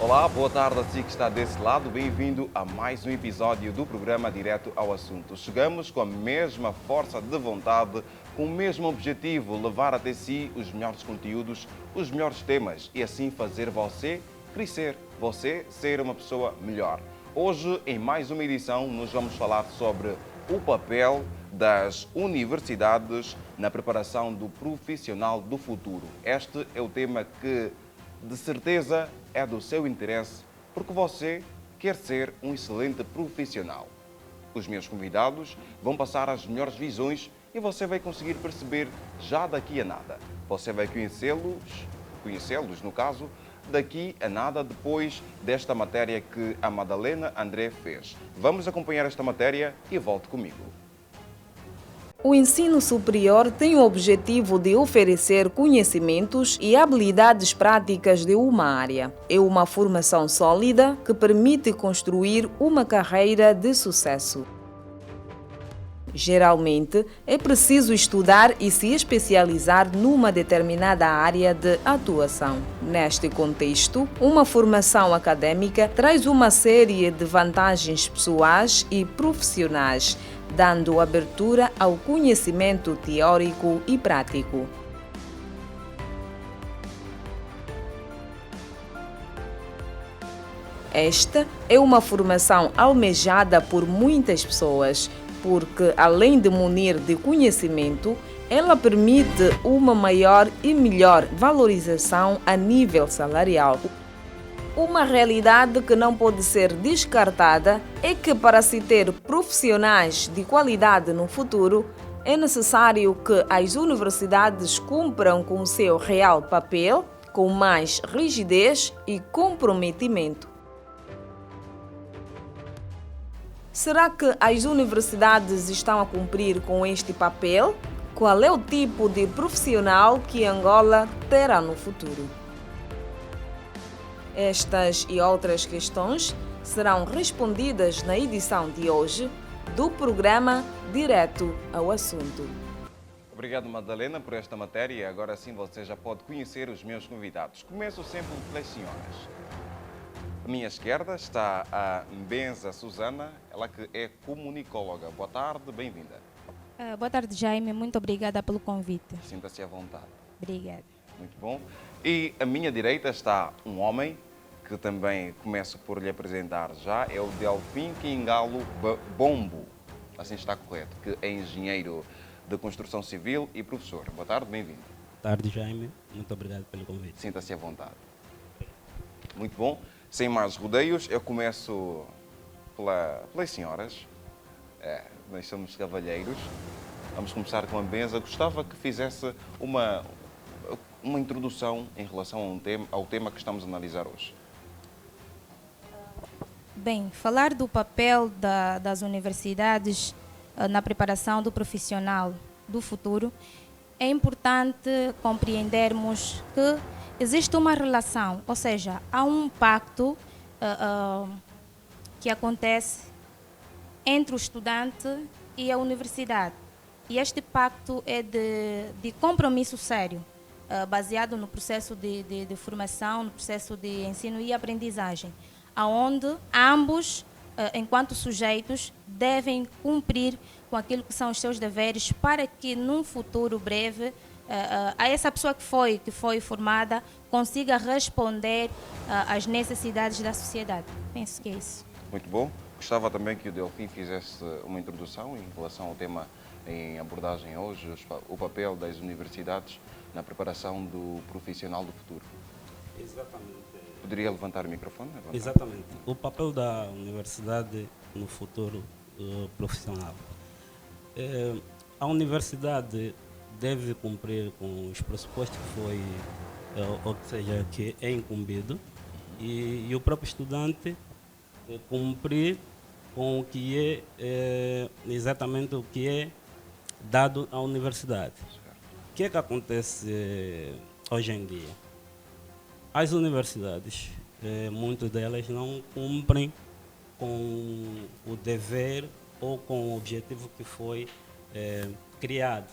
Olá, boa tarde a si que está desse lado. Bem-vindo a mais um episódio do programa Direto ao Assunto. Chegamos com a mesma força de vontade, com o mesmo objetivo, levar até si os melhores conteúdos, os melhores temas e assim fazer você crescer, você ser uma pessoa melhor. Hoje, em mais uma edição, nós vamos falar sobre o papel das universidades na preparação do profissional do futuro. Este é o tema que, de certeza, é do seu interesse, porque você quer ser um excelente profissional. Os meus convidados vão passar as melhores visões e você vai conseguir perceber já daqui a nada. Você vai conhecê-los no caso, daqui a nada depois desta matéria que a Madalena André fez. Vamos acompanhar esta matéria e volte comigo. O ensino superior tem o objetivo de oferecer conhecimentos e habilidades práticas de uma área. É uma formação sólida que permite construir uma carreira de sucesso. Geralmente, é preciso estudar e se especializar numa determinada área de atuação. Neste contexto, uma formação acadêmica traz uma série de vantagens pessoais e profissionais, dando abertura ao conhecimento teórico e prático. Esta é uma formação almejada por muitas pessoas, porque, além de munir de conhecimento, ela permite uma maior e melhor valorização a nível salarial. Uma realidade que não pode ser descartada é que, para se ter profissionais de qualidade no futuro, é necessário que as universidades cumpram com o seu real papel, com mais rigidez e comprometimento. Será que as universidades estão a cumprir com este papel? Qual é o tipo de profissional que Angola terá no futuro? Estas e outras questões serão respondidas na edição de hoje do programa Direto ao Assunto. Obrigado, Madalena, por esta matéria. Agora sim você já pode conhecer os meus convidados. Começo sempre pelas senhoras. À minha esquerda está a Mbenza Susana, ela que é comunicóloga. Boa tarde, bem-vinda. Boa tarde, Jaime. Muito obrigada pelo convite. Sinta-se à vontade. Obrigada. Muito bom. E à minha direita está um homem que também começo por lhe apresentar já, é o Delfim Quingalo Bombo, assim está correto, que é engenheiro de construção civil e professor. Boa tarde, bem-vindo. Boa tarde, Jaime. Muito obrigado pelo convite. Sinta-se à vontade. Muito bom. Sem mais rodeios, eu começo pelas senhoras. Nós somos cavalheiros. Vamos começar com a Benza. Gostava que fizesse uma introdução em relação ao tema que estamos a analisar hoje. Bem, falar do papel das universidades na preparação do profissional do futuro, é importante compreendermos que existe uma relação, ou seja, há um pacto que acontece entre o estudante e a universidade. E este pacto é de compromisso sério, baseado no processo de formação, no processo de ensino e aprendizagem, onde ambos, enquanto sujeitos, devem cumprir com aquilo que são os seus deveres para que, num futuro breve, a essa pessoa que foi formada consiga responder às necessidades da sociedade. Penso que é isso. Muito bom. Gostava também que o Delfim fizesse uma introdução em relação ao tema em abordagem hoje, o papel das universidades na preparação do profissional do futuro. Exatamente. Poderia levantar o microfone? Exatamente. O papel da universidade no futuro profissional. A universidade deve cumprir com os pressupostos que foi, ou seja, que é incumbido, e o próprio estudante cumprir com o que é exatamente o que é dado à universidade. O que é que acontece hoje em dia? As universidades, muitas delas não cumprem com o dever ou com o objetivo que foi criado.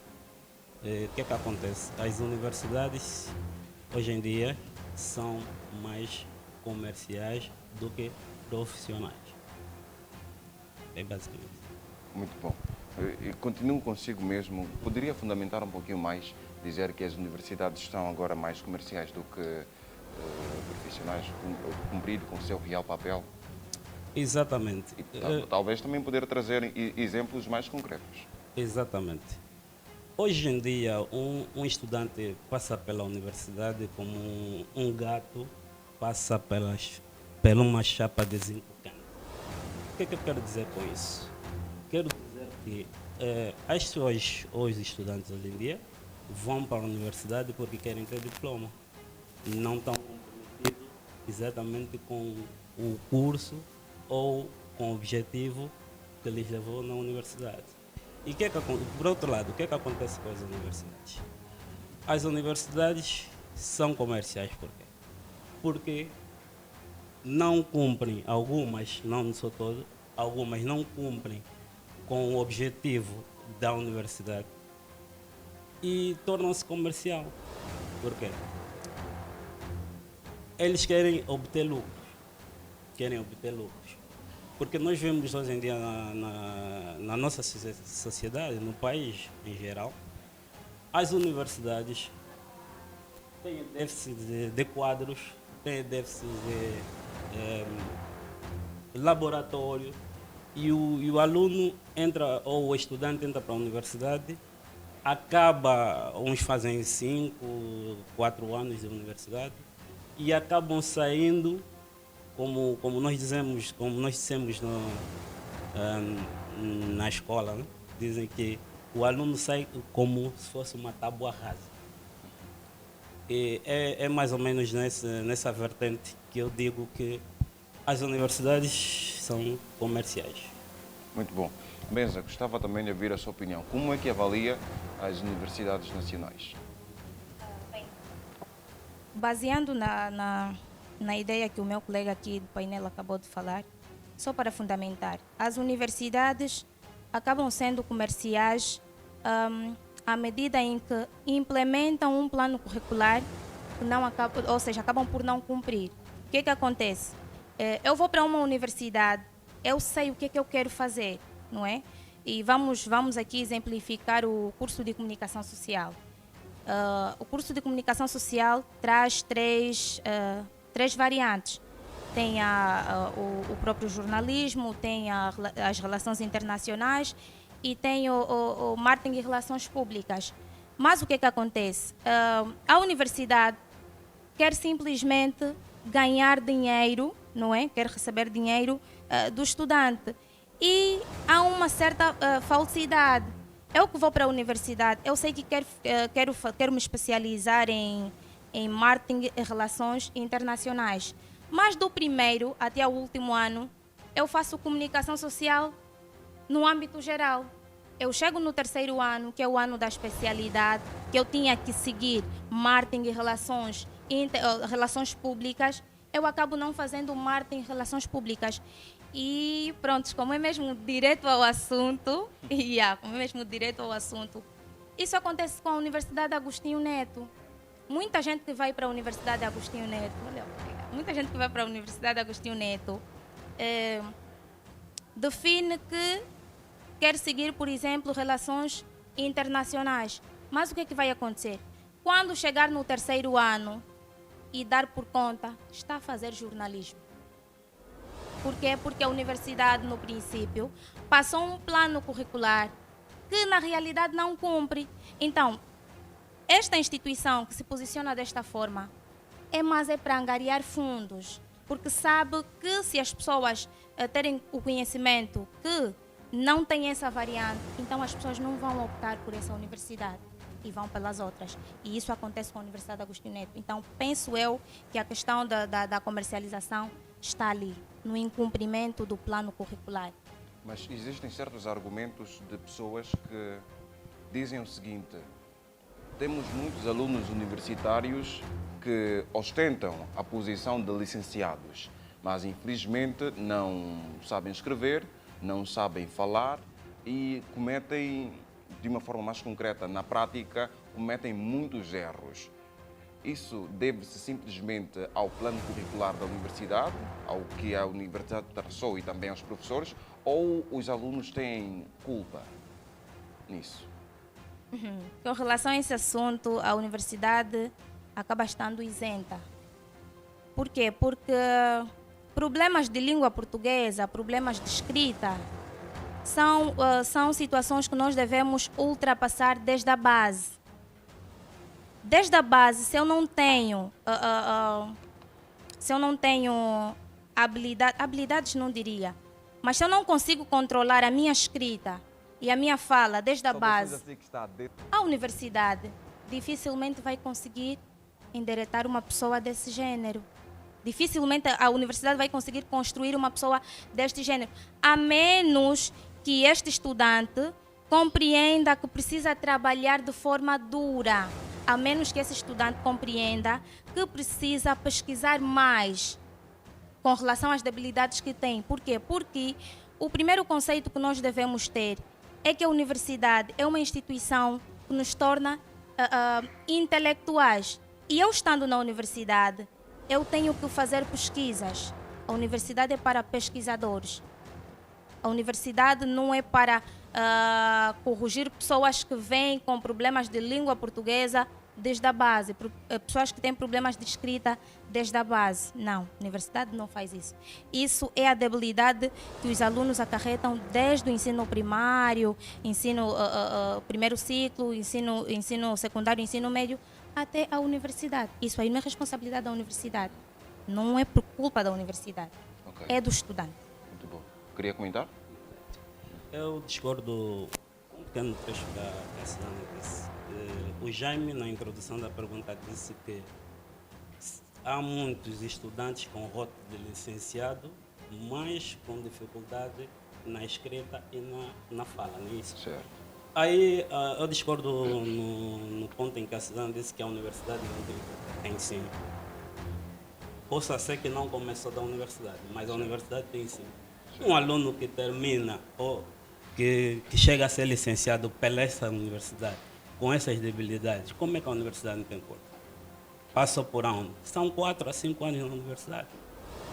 O que é que acontece? As universidades, hoje em dia, são mais comerciais do que profissionais. É basicamente isso. Muito bom. E continuo consigo mesmo. Poderia fundamentar um pouquinho mais, dizer que as universidades estão agora mais comerciais do que profissionais, cumprido com o seu real papel? Exatamente. E, talvez também poder trazer exemplos mais concretos. Exatamente. Hoje em dia, um estudante passa pela universidade como um gato passa por uma chapa de zinco quente. O que é que eu quero dizer com isso? Quero dizer que as pessoas, os estudantes hoje em dia, vão para a universidade porque querem ter diploma. Não estão comprometidos exatamente com o curso ou com o objetivo que lhes levou na universidade. E por outro lado, o que é que acontece com as universidades? As universidades são comerciais por quê? Porque não cumprem, algumas, não sou todo, algumas não cumprem com o objetivo da universidade e tornam-se comercial. Por quê? Eles querem obter lucros. Porque nós vemos hoje em dia na nossa sociedade, no país em geral, as universidades têm déficit de quadros, têm déficit de laboratório, e o aluno entra, ou o estudante entra para a universidade, acaba, uns fazem 5, 4 anos de universidade, e acabam saindo, como nós dissemos na escola, né? Dizem que o aluno sai como se fosse uma tábua rasa. E é mais ou menos nessa vertente que eu digo que as universidades são comerciais. Muito bom. Benza, gostava também de ouvir a sua opinião. Como é que avalia as universidades nacionais? Bem, baseando na ideia que o meu colega aqui do painel acabou de falar, só para fundamentar, as universidades acabam sendo comerciais à medida em que implementam um plano curricular que não acaba, ou seja, acabam por não cumprir. O que é que acontece? Eu vou para uma universidade, eu sei o que é que eu quero fazer, não é? E vamos aqui exemplificar o curso de comunicação social. O curso de comunicação social traz três variantes. Tem o próprio jornalismo, tem as relações internacionais e tem o marketing e relações públicas. Mas o que é que acontece? A universidade quer simplesmente ganhar dinheiro, não é? Quer receber dinheiro do estudante. E há uma certa falsidade. Eu que vou para a universidade, eu sei que quero me especializar em marketing e relações internacionais. Mas do primeiro até o último ano, eu faço comunicação social no âmbito geral. Eu chego no terceiro ano, que é o ano da especialidade, que eu tinha que seguir marketing e relações públicas, eu acabo não fazendo marketing e relações públicas. E pronto, como é mesmo direto ao assunto, isso acontece com a Universidade Agostinho Neto. Muita gente que vai para a Universidade Agostinho Neto, define que quer seguir, por exemplo, relações internacionais. Mas o que é que vai acontecer? Quando chegar no terceiro ano e dar por conta, está a fazer jornalismo. Por quê? Porque a universidade, no princípio, passou um plano curricular que, na realidade, não cumpre. Então, esta instituição que se posiciona desta forma é para angariar fundos, porque sabe que se as pessoas terem o conhecimento que não tem essa variante, então as pessoas não vão optar por essa universidade e vão pelas outras. E isso acontece com a Universidade Agostinho Neto. Então, penso eu que a questão da comercialização está ali, no incumprimento do plano curricular. Mas existem certos argumentos de pessoas que dizem o seguinte: temos muitos alunos universitários que ostentam a posição de licenciados, mas infelizmente não sabem escrever, não sabem falar e cometem, de uma forma mais concreta, na prática, cometem muitos erros. Isso deve-se simplesmente ao plano curricular da universidade, ao que a universidade traçou e também aos professores, ou os alunos têm culpa nisso? Com relação a esse assunto, a universidade acaba estando isenta. Por quê? Porque problemas de língua portuguesa, problemas de escrita, são situações que nós devemos ultrapassar desde a base. Desde a base, se eu não tenho habilidades não diria, mas se eu não consigo controlar a minha escrita e a minha fala desde a base, a universidade dificilmente vai conseguir endereçar uma pessoa desse gênero. Dificilmente a universidade vai conseguir construir uma pessoa deste gênero, a menos que este estudante compreenda que precisa trabalhar de forma dura, a menos que esse estudante compreenda que precisa pesquisar mais com relação às debilidades que tem. Por quê? Porque o primeiro conceito que nós devemos ter é que a universidade é uma instituição que nos torna intelectuais. E eu estando na universidade, eu tenho que fazer pesquisas. A universidade é para pesquisadores. A universidade não é para corrigir pessoas que vêm com problemas de língua portuguesa desde a base, pessoas que têm problemas de escrita desde a base. Não, a universidade não faz isso. Isso é a debilidade que os alunos acarretam desde o ensino primário, ensino primeiro ciclo, ensino secundário, ensino médio, até a universidade. Isso aí não é responsabilidade da universidade. Não é por culpa da universidade. Okay. É do estudante. Muito bom. Queria comentar? Eu discordo um pequeno trecho da Cassiana disse. O Jaime, na introdução da pergunta, disse que há muitos estudantes com rótulo de licenciado, mas com dificuldade na escrita e na fala, não é isso? Certo. Aí eu discordo no ponto em que a Cassiana disse que a universidade não tem sim. Possa ser que não começou da universidade, mas a universidade tem sim. Um aluno que termina ou que chega a ser licenciado pela essa universidade, com essas debilidades, como é que a universidade não tem culpa? Passou por onde? São 4 a 5 anos na universidade.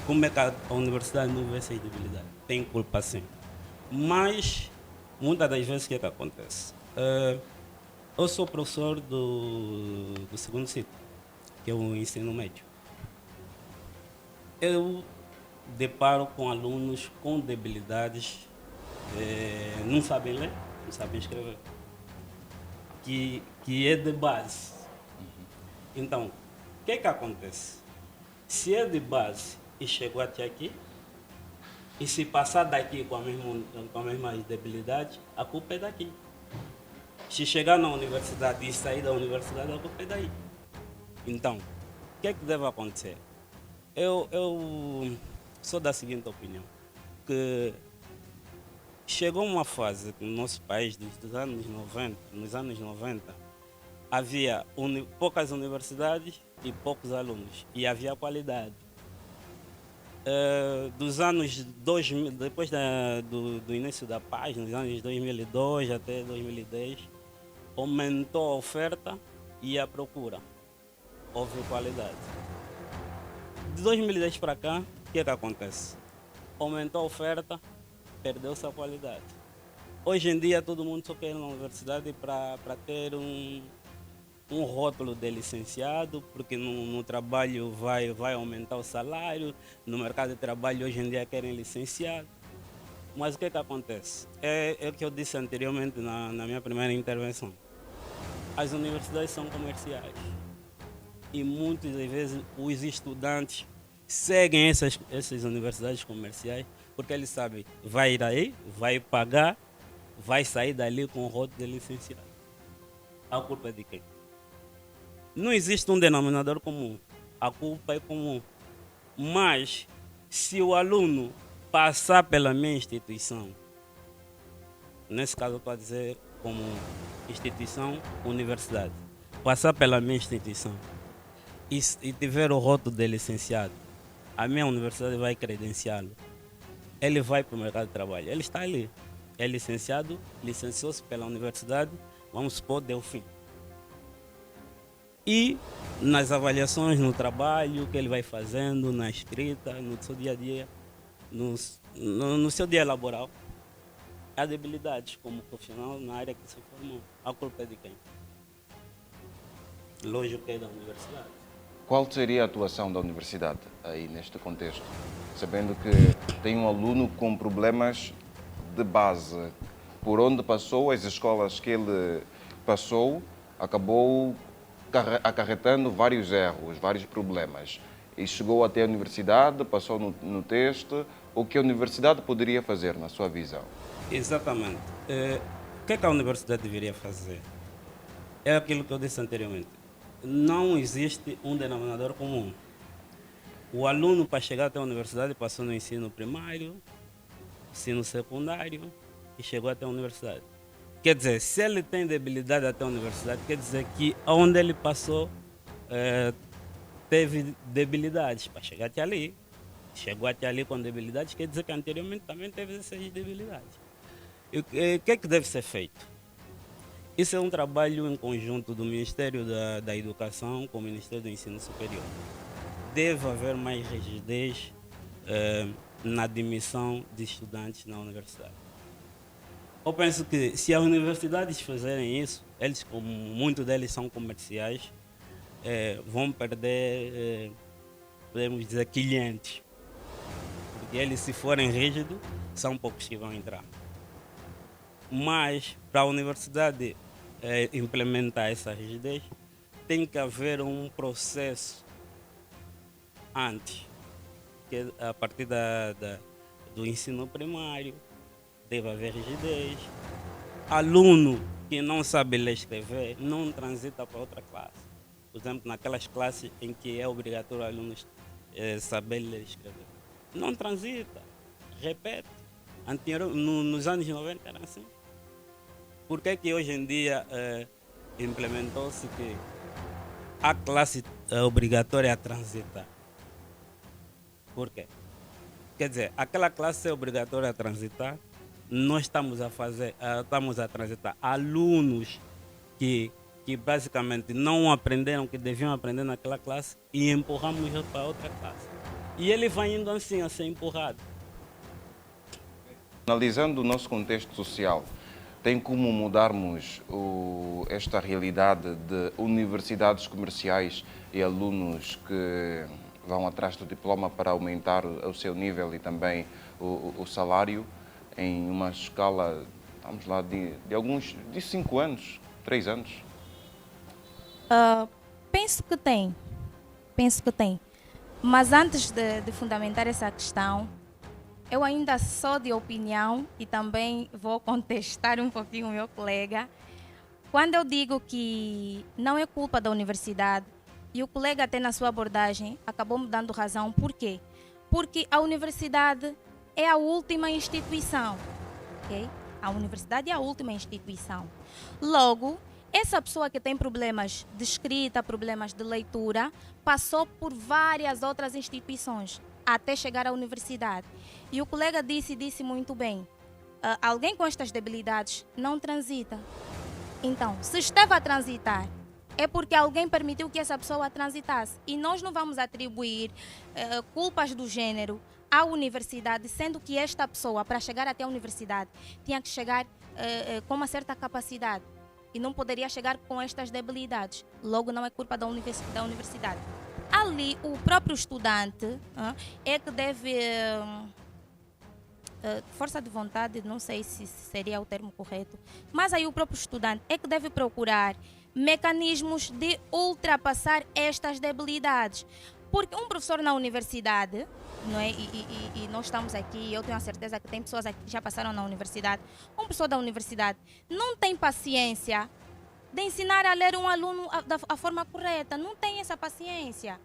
Como é que a universidade não vê essas debilidades? Tem culpa sim. Mas, muitas das vezes, o que é que acontece? Eu sou professor do segundo ciclo, que é o ensino médio. Eu deparo com alunos com debilidades, não sabem ler, não sabem escrever, que é de base. Então, o que é que acontece? Se é de base e chegou até aqui, e se passar daqui com a mesma debilidade, a culpa é daqui. Se chegar na universidade e sair da universidade, a culpa é daí. Então, o que é que deve acontecer? Eu sou da seguinte opinião, que chegou uma fase no nosso país, nos anos 90, havia poucas universidades e poucos alunos, e havia qualidade. Dos anos 2000, depois do início da paz, nos anos 2002 até 2010, aumentou a oferta e a procura. Houve qualidade. De 2010 para cá, o que é que acontece? Aumentou a oferta, perdeu-se a qualidade. Hoje em dia todo mundo só quer ir na universidade para ter um rótulo de licenciado, porque no trabalho vai aumentar o salário, no mercado de trabalho hoje em dia querem licenciado. Mas o que é que acontece? É o que eu disse anteriormente na minha primeira intervenção. As universidades são comerciais e muitas das vezes os estudantes seguem essas universidades comerciais porque eles sabem, vai ir aí, vai pagar, vai sair dali com o rótulo de licenciado. A culpa é de quem? Não existe um denominador comum. A culpa é comum. Mas, se o aluno passar pela minha instituição, nesse caso eu estou a dizer como instituição, universidade, passar pela minha instituição e tiver o rótulo de licenciado, a minha universidade vai credenciá-lo. Ele vai para o mercado de trabalho. Ele está ali. É licenciado, licenciou-se pela universidade, vamos supor, deu fim. E nas avaliações, no trabalho que ele vai fazendo, na escrita, no seu dia a dia, no seu dia laboral. Há debilidades como profissional na área que se formou. A culpa é de quem? Lógico que é da universidade. Qual seria a atuação da universidade aí neste contexto? Sabendo que tem um aluno com problemas de base, por onde passou, as escolas que ele passou, acabou acarretando vários erros, vários problemas. E chegou até a universidade, passou no teste. O que a universidade poderia fazer, na sua visão? Exatamente. O que é que a universidade deveria fazer? É aquilo que eu disse anteriormente. Não existe um denominador comum. O aluno, para chegar até a universidade, passou no ensino primário, ensino secundário e chegou até a universidade. Quer dizer, se ele tem debilidade até a universidade, quer dizer que onde ele passou teve debilidades para chegar até ali. Chegou até ali com debilidades, quer dizer que anteriormente também teve essas debilidades. E o que é que deve ser feito? Isso é um trabalho em conjunto do Ministério da Educação com o Ministério do Ensino Superior. Deve haver mais rigidez na admissão de estudantes na universidade. Eu penso que se as universidades fizerem isso, eles, como muitos deles são comerciais, vão perder, podemos dizer, clientes. Porque eles, se forem rígidos, são poucos que vão entrar. Mas, para a universidade implementar essa rigidez, tem que haver um processo antes, que a partir do ensino primário, deve haver rigidez. Aluno que não sabe ler e escrever não transita para outra classe. Por exemplo, naquelas classes em que é obrigatório alunos saber ler e escrever. Não transita, repete. Nos anos 90 era assim. Por que hoje em dia implementou-se que a classe é obrigatória a transitar? Por quê? Quer dizer, aquela classe é obrigatória a transitar, nós estamos a transitar alunos que basicamente não aprenderam, que deviam aprender naquela classe e empurramos para outra classe. E ele vai indo assim, a ser empurrado. Analisando o nosso contexto social, tem como mudarmos esta realidade de universidades comerciais e alunos que vão atrás do diploma para aumentar o seu nível e também o salário em uma escala, vamos lá, de 5 anos, 3 anos? Penso que tem. Mas antes de fundamentar essa questão, eu ainda sou de opinião e também vou contestar um pouquinho o meu colega. Quando eu digo que não é culpa da universidade, e o colega até na sua abordagem acabou me dando razão, por quê? Porque a universidade é a última instituição, ok? A universidade é a última instituição. Logo, essa pessoa que tem problemas de escrita, problemas de leitura, passou por várias outras instituições até chegar à universidade. E o colega disse muito bem, alguém com estas debilidades não transita. Então, se esteve a transitar, é porque alguém permitiu que essa pessoa transitasse. E nós não vamos atribuir culpas do gênero à universidade, sendo que esta pessoa, para chegar até a universidade, tinha que chegar com uma certa capacidade. E não poderia chegar com estas debilidades. Logo, não é culpa da universidade. Ali, o próprio estudante é que deve... força de vontade, não sei se seria o termo correto, mas aí o próprio estudante é que deve procurar mecanismos de ultrapassar estas debilidades. Porque um professor na universidade, não é? E nós estamos aqui, eu tenho a certeza que tem pessoas aqui que já passaram na universidade, um professor da universidade não tem paciência de ensinar a ler um aluno da forma correta, não tem essa paciência.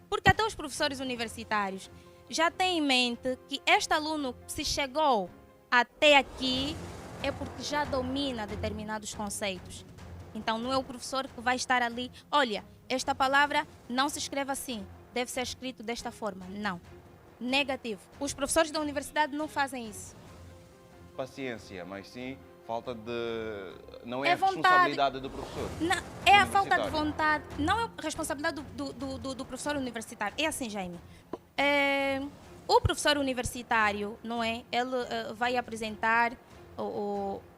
Porque até os professores universitários já têm em mente que este aluno, se chegou até aqui, é porque já domina determinados conceitos. Então, não é o professor que vai estar ali, olha, esta palavra não se escreve assim, deve ser escrito desta forma. Não. Negativo. Os professores da universidade não fazem isso. Paciência, mas sim Falta de... Não é, É a vontade. responsabilidade do professor. Não, é a falta de universitário. vontade, não é a responsabilidade do professor universitário. É assim, Jaime. O professor universitário, não é? Ele vai apresentar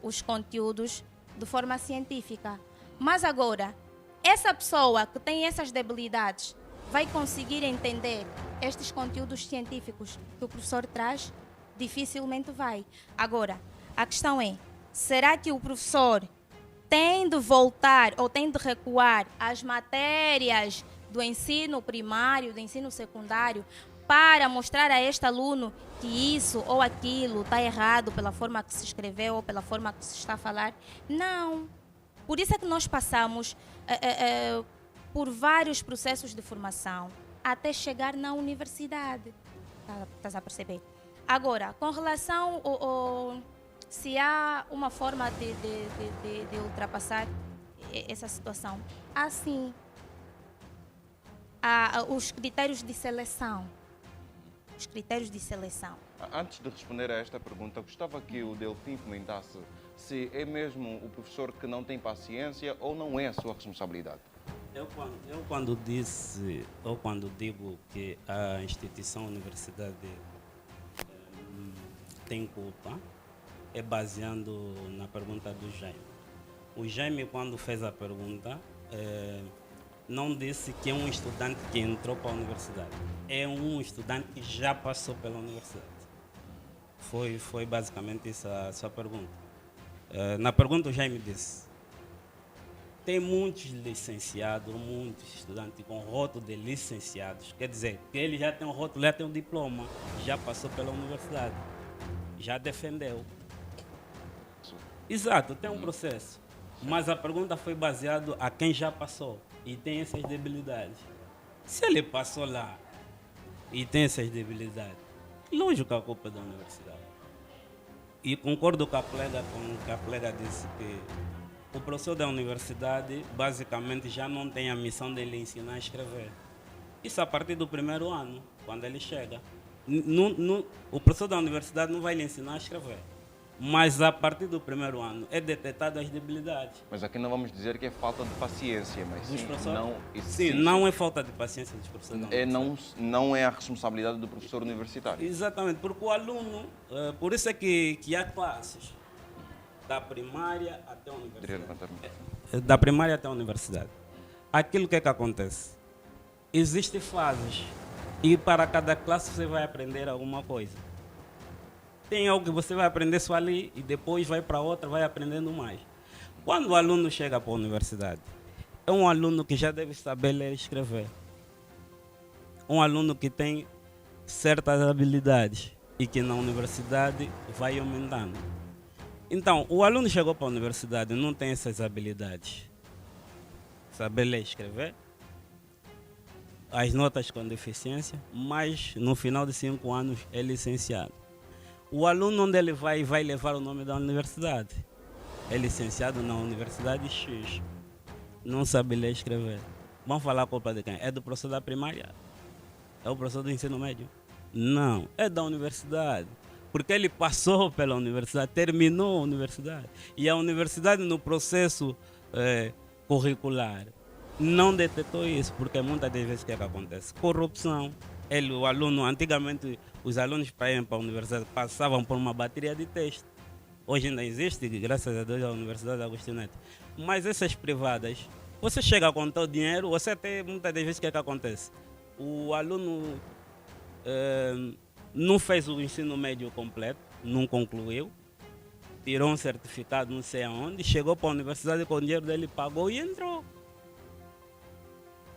os conteúdos de forma científica. Mas agora, essa pessoa que tem essas debilidades vai conseguir entender estes conteúdos científicos que o professor traz? Dificilmente vai. Agora, a questão é, será que o professor tem de voltar ou tem de recuar às matérias do ensino primário, do ensino secundário, para mostrar a este aluno que isso ou aquilo está errado pela forma que se escreveu ou pela forma que se está a falar? Não. Por isso é que nós passamos por vários processos de formação até chegar na universidade. Estás a perceber? Agora, com relação se há uma forma de ultrapassar essa situação, há sim. Há os critérios de seleção. Os critérios de seleção. Antes de responder a esta pergunta, gostava que o Delfim comentasse se é mesmo o professor que não tem paciência ou não é a sua responsabilidade. Eu quando digo que a instituição, a universidade tem culpa, é baseando na pergunta do Jaime. O Jaime, quando fez a pergunta, não disse que é um estudante que entrou para a universidade. É um estudante que já passou pela universidade. Foi basicamente essa a sua pergunta. Na pergunta o Jaime disse, tem muitos licenciados, muitos estudantes com rótulo de licenciados. Quer dizer, que ele já tem um rótulo, já tem um diploma, já passou pela universidade, já defendeu. Exato, tem um processo. Mas a pergunta foi baseada a quem já passou e tem essas debilidades. Se ele passou lá e tem essas debilidades, lógico que a culpa é da universidade. E concordo com a colega disse que o professor da universidade basicamente já não tem a missão de lhe ensinar a escrever. Isso a partir do primeiro ano, quando ele chega. O professor da universidade não vai lhe ensinar a escrever. Mas a partir do primeiro ano é detectado as debilidades. Mas aqui não vamos dizer que é falta de paciência, mas Dos professores? não... Sim, não é falta de paciência dos professores da universidade. Não é a responsabilidade do professor universitário. Exatamente, porque o aluno, por isso é que há classes da primária até a universidade. Da primária até a universidade. Aquilo que é que acontece? Existem fases e para cada classe você vai aprender alguma coisa. Tem algo que você vai aprender só ali e depois vai para outra, vai aprendendo mais. Quando o aluno chega para a universidade, é um aluno que já deve saber ler e escrever. Um aluno que tem certas habilidades e que na universidade vai aumentando. Então, o aluno chegou para a universidade e não tem essas habilidades. Saber ler e escrever, as notas com deficiência, mas no final de 5 anos é licenciado. O aluno onde ele vai levar o nome da universidade. É licenciado na Universidade X. Não sabe ler e escrever. Vamos falar a culpa de quem? É do professor da primária? É o professor do ensino médio? Não, é da universidade. Porque ele passou pela universidade, terminou a universidade. E a universidade no processo curricular não detectou isso, porque muitas das vezes o que é que acontece? Corrupção. O aluno, antigamente, os alunos para irem para a universidade passavam por uma bateria de teste. Hoje ainda existe, graças a Deus, a Universidade Agostinho Neto. Mas essas privadas, você chega com o dinheiro, você tem muitas das vezes o que é que acontece? O aluno não fez o ensino médio completo, não concluiu, tirou um certificado não sei aonde, chegou para a universidade com o dinheiro dele, pagou e entrou.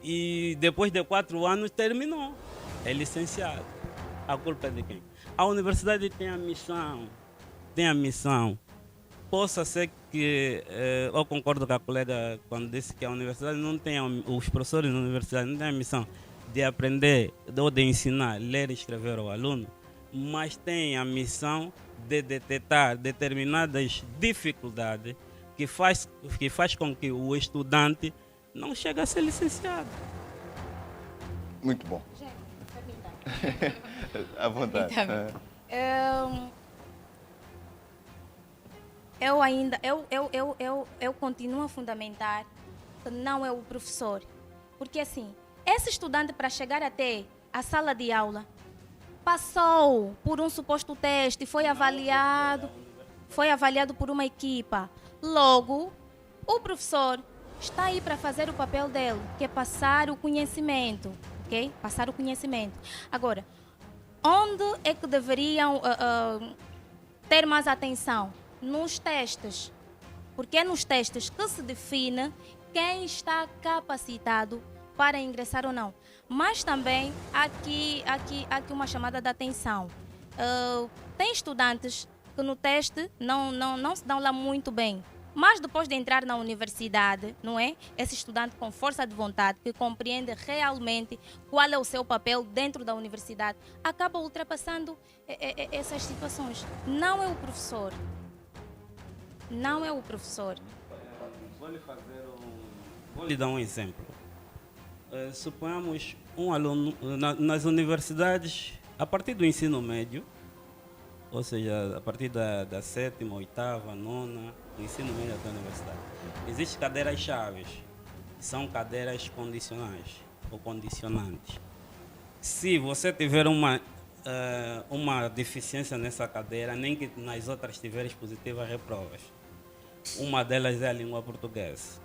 E depois de 4 anos terminou. É licenciado. A culpa é de quem? A universidade tem a missão. Possa ser que, eu concordo com a colega quando disse que a universidade não tem, os professores da universidade não têm a missão de aprender ou de ensinar a ler e escrever ao aluno, mas tem a missão de detectar determinadas dificuldades que faz com que o estudante não chegue a ser licenciado. Muito bom. À vontade. eu continuo a fundamentar que não é o professor. Porque assim, esse estudante para chegar até a sala de aula passou por um suposto teste, foi avaliado por uma equipa. Logo, o professor está aí para fazer o papel dele, que é passar o conhecimento, ok? Passar o conhecimento. Agora, onde é que deveriam ter mais atenção? Nos testes. Porque é nos testes que se define quem está capacitado para ingressar ou não. Mas também aqui uma chamada de atenção. Tem estudantes que no teste não se dão lá muito bem. Mas depois de entrar na universidade, não é? Esse estudante com força de vontade, que compreende realmente qual é o seu papel dentro da universidade, acaba ultrapassando essas situações. Não é o professor. Não é o professor. Vou lhe dar um exemplo. Suponhamos um aluno nas universidades, a partir do ensino médio, ou seja, a partir da sétima, oitava, nona, do ensino médio até a universidade. Existem cadeiras-chave, são cadeiras condicionais ou condicionantes. Se você tiver uma deficiência nessa cadeira, nem que nas outras tiveres positivas, reprovas. Uma delas é a língua portuguesa.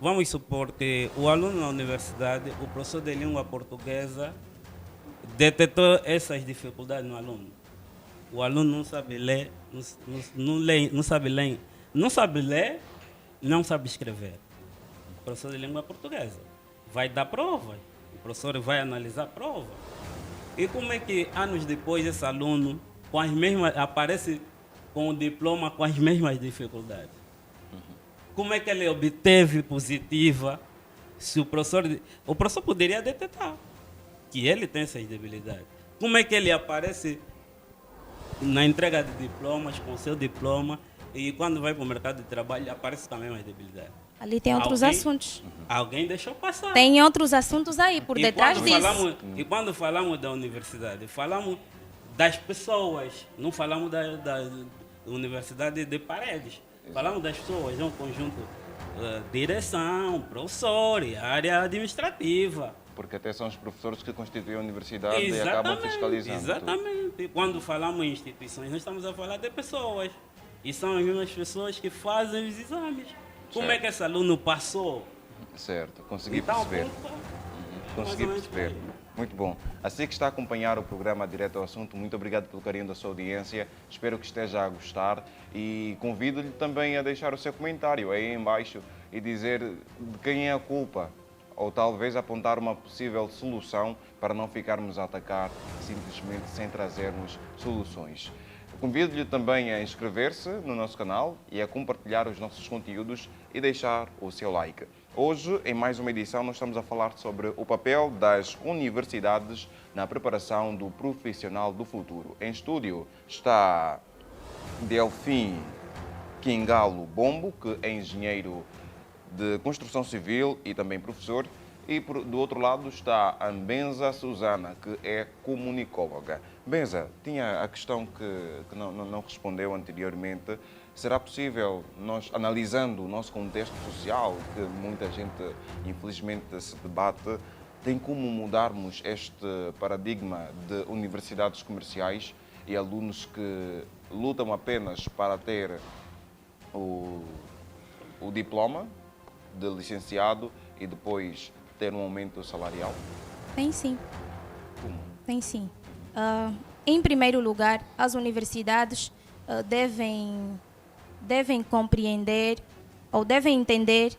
Vamos supor que o aluno na universidade, o professor de língua portuguesa, detectou essas dificuldades no aluno. O aluno não sabe ler, não sabe ler, não sabe escrever. O professor de língua portuguesa vai dar prova, o professor vai analisar a prova. E como é que anos depois esse aluno aparece com o diploma com as mesmas dificuldades? Como é que ele obteve positiva se o professor poderia detectar que ele tem essas debilidades? Como é que ele aparece na entrega de diplomas com o seu diploma e quando vai para o mercado de trabalho aparece com a mesma debilidade? Ali tem outros assuntos. Alguém deixou passar. Tem outros assuntos aí por detrás disso. E quando falamos da universidade, falamos das pessoas, não falamos da universidade de paredes. Falamos das pessoas, é um conjunto, direção, professor e área administrativa. Porque até são os professores que constituem a universidade e acabam fiscalizando. Exatamente. Tudo. Quando falamos em instituições, nós estamos a falar de pessoas. E são as mesmas pessoas que fazem os exames. Como é que esse aluno passou? Certo, consegui Então, perceber. Consegui perceber. Muito bom. Assim que está a acompanhar o programa Direto ao Assunto, muito obrigado pelo carinho da sua audiência. Espero que esteja a gostar e convido-lhe também a deixar o seu comentário aí embaixo e dizer de quem é a culpa ou talvez apontar uma possível solução para não ficarmos a atacar simplesmente sem trazermos soluções. Convido-lhe também a inscrever-se no nosso canal e a compartilhar os nossos conteúdos e deixar o seu like. Hoje, em mais uma edição, nós estamos a falar sobre o papel das universidades na preparação do profissional do futuro. Em estúdio está Delfim Quingalo Bombo, que é engenheiro de construção civil e também professor. E do outro lado está a Benza Susana, que é comunicóloga. Benza, tinha a questão que não respondeu anteriormente. Será possível, nós, analisando o nosso contexto social, que muita gente infelizmente se debate, tem como mudarmos este paradigma de universidades comerciais e alunos que lutam apenas para ter o diploma de licenciado e depois ter um aumento salarial? Tem sim. Como? Tem sim. Em primeiro lugar, as universidades devem compreender ou devem entender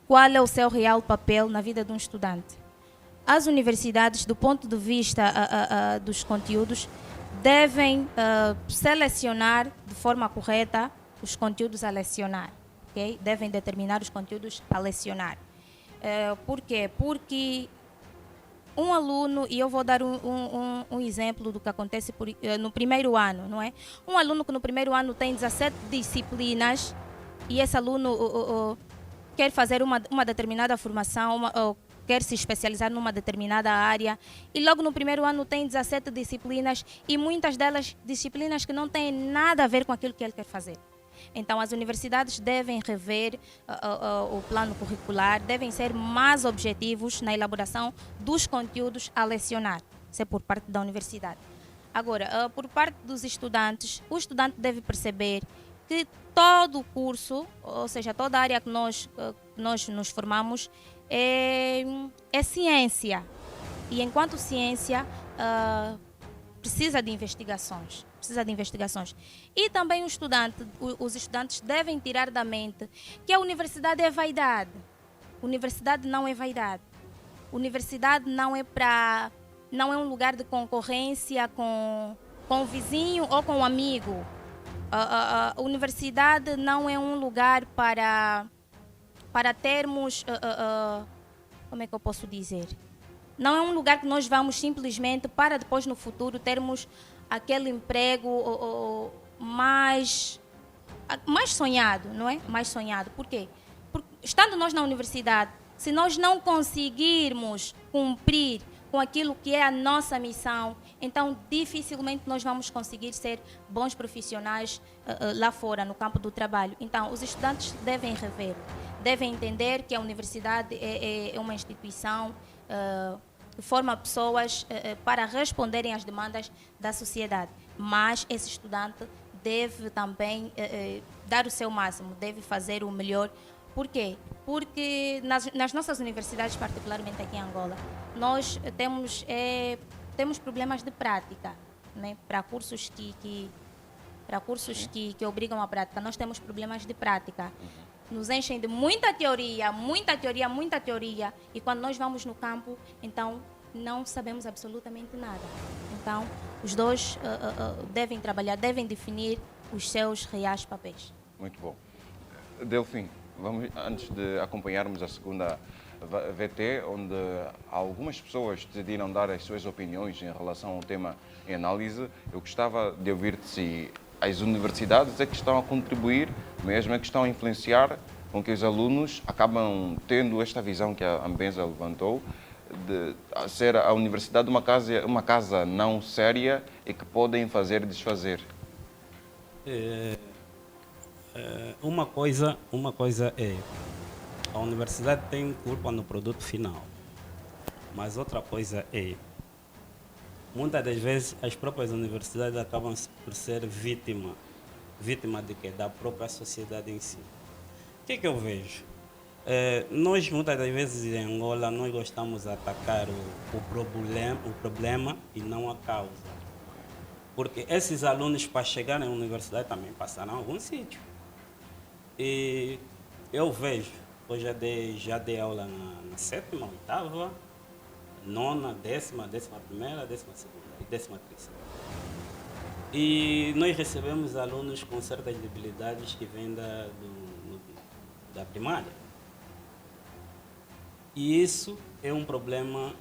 qual é o seu real papel na vida de um estudante. As universidades, do ponto de vista dos conteúdos, devem selecionar de forma correta os conteúdos a lecionar. Okay? Devem determinar os conteúdos a lecionar. Por quê? Porque um aluno, e eu vou dar um exemplo do que acontece no primeiro ano, não é? Um aluno que no primeiro ano tem 17 disciplinas e esse aluno quer fazer uma determinada formação, quer se especializar numa determinada área e logo no primeiro ano tem 17 disciplinas e muitas delas disciplinas que não têm nada a ver com aquilo que ele quer fazer. Então, as universidades devem rever o plano curricular, devem ser mais objetivos na elaboração dos conteúdos a lecionar. Isso é por parte da universidade. Agora, por parte dos estudantes, o estudante deve perceber que todo o curso, ou seja, toda a área que nós nos formamos, é ciência. E enquanto ciência, precisa de investigações. E também os estudantes devem tirar da mente que a universidade é vaidade. Universidade não é vaidade. Universidade não é um lugar de concorrência com o vizinho ou com o amigo. A universidade não é um lugar para termos, como é que eu posso dizer? Não é um lugar que nós vamos simplesmente para depois no futuro termos aquele emprego mais sonhado, não é? Mais sonhado. Por quê? Porque estando nós na universidade, se nós não conseguirmos cumprir com aquilo que é a nossa missão, então dificilmente nós vamos conseguir ser bons profissionais lá fora, no campo do trabalho. Então, os estudantes devem rever, devem entender que a universidade é uma instituição que forma pessoas para responderem às demandas da sociedade. Mas esse estudante deve também dar o seu máximo, deve fazer o melhor. Por quê? Porque nas nossas universidades, particularmente aqui em Angola, nós temos problemas de prática, né? Para cursos que obrigam à prática, nós temos problemas de prática. Nos enchem de muita teoria, e quando nós vamos no campo, então não sabemos absolutamente nada. Então, os dois devem trabalhar, devem definir os seus reais papéis. Muito bom. Delfim, antes de acompanharmos a segunda VT, onde algumas pessoas decidiram dar as suas opiniões em relação ao tema em análise, eu gostava de ouvir-te se as universidades é que estão a contribuir, mesmo é que estão a influenciar com que os alunos acabam tendo esta visão que a Ambenza levantou, de ser a universidade uma casa não séria e que podem fazer e desfazer. Uma coisa é, a universidade tem culpa no produto final, mas outra coisa é, muitas das vezes as próprias universidades acabam por ser vítima de quê? Da própria sociedade em si. O que eu vejo? Nós muitas das vezes em Angola nós gostamos de atacar o problema e não a causa. Porque esses alunos para chegarem à universidade também passaram em algum sítio. E eu vejo, eu já dei aula na 7ª, 8ª, 9ª, 10ª, 11ª, 12ª e 13ª. E nós recebemos alunos com certas debilidades que vêm da primária. E isso é um problema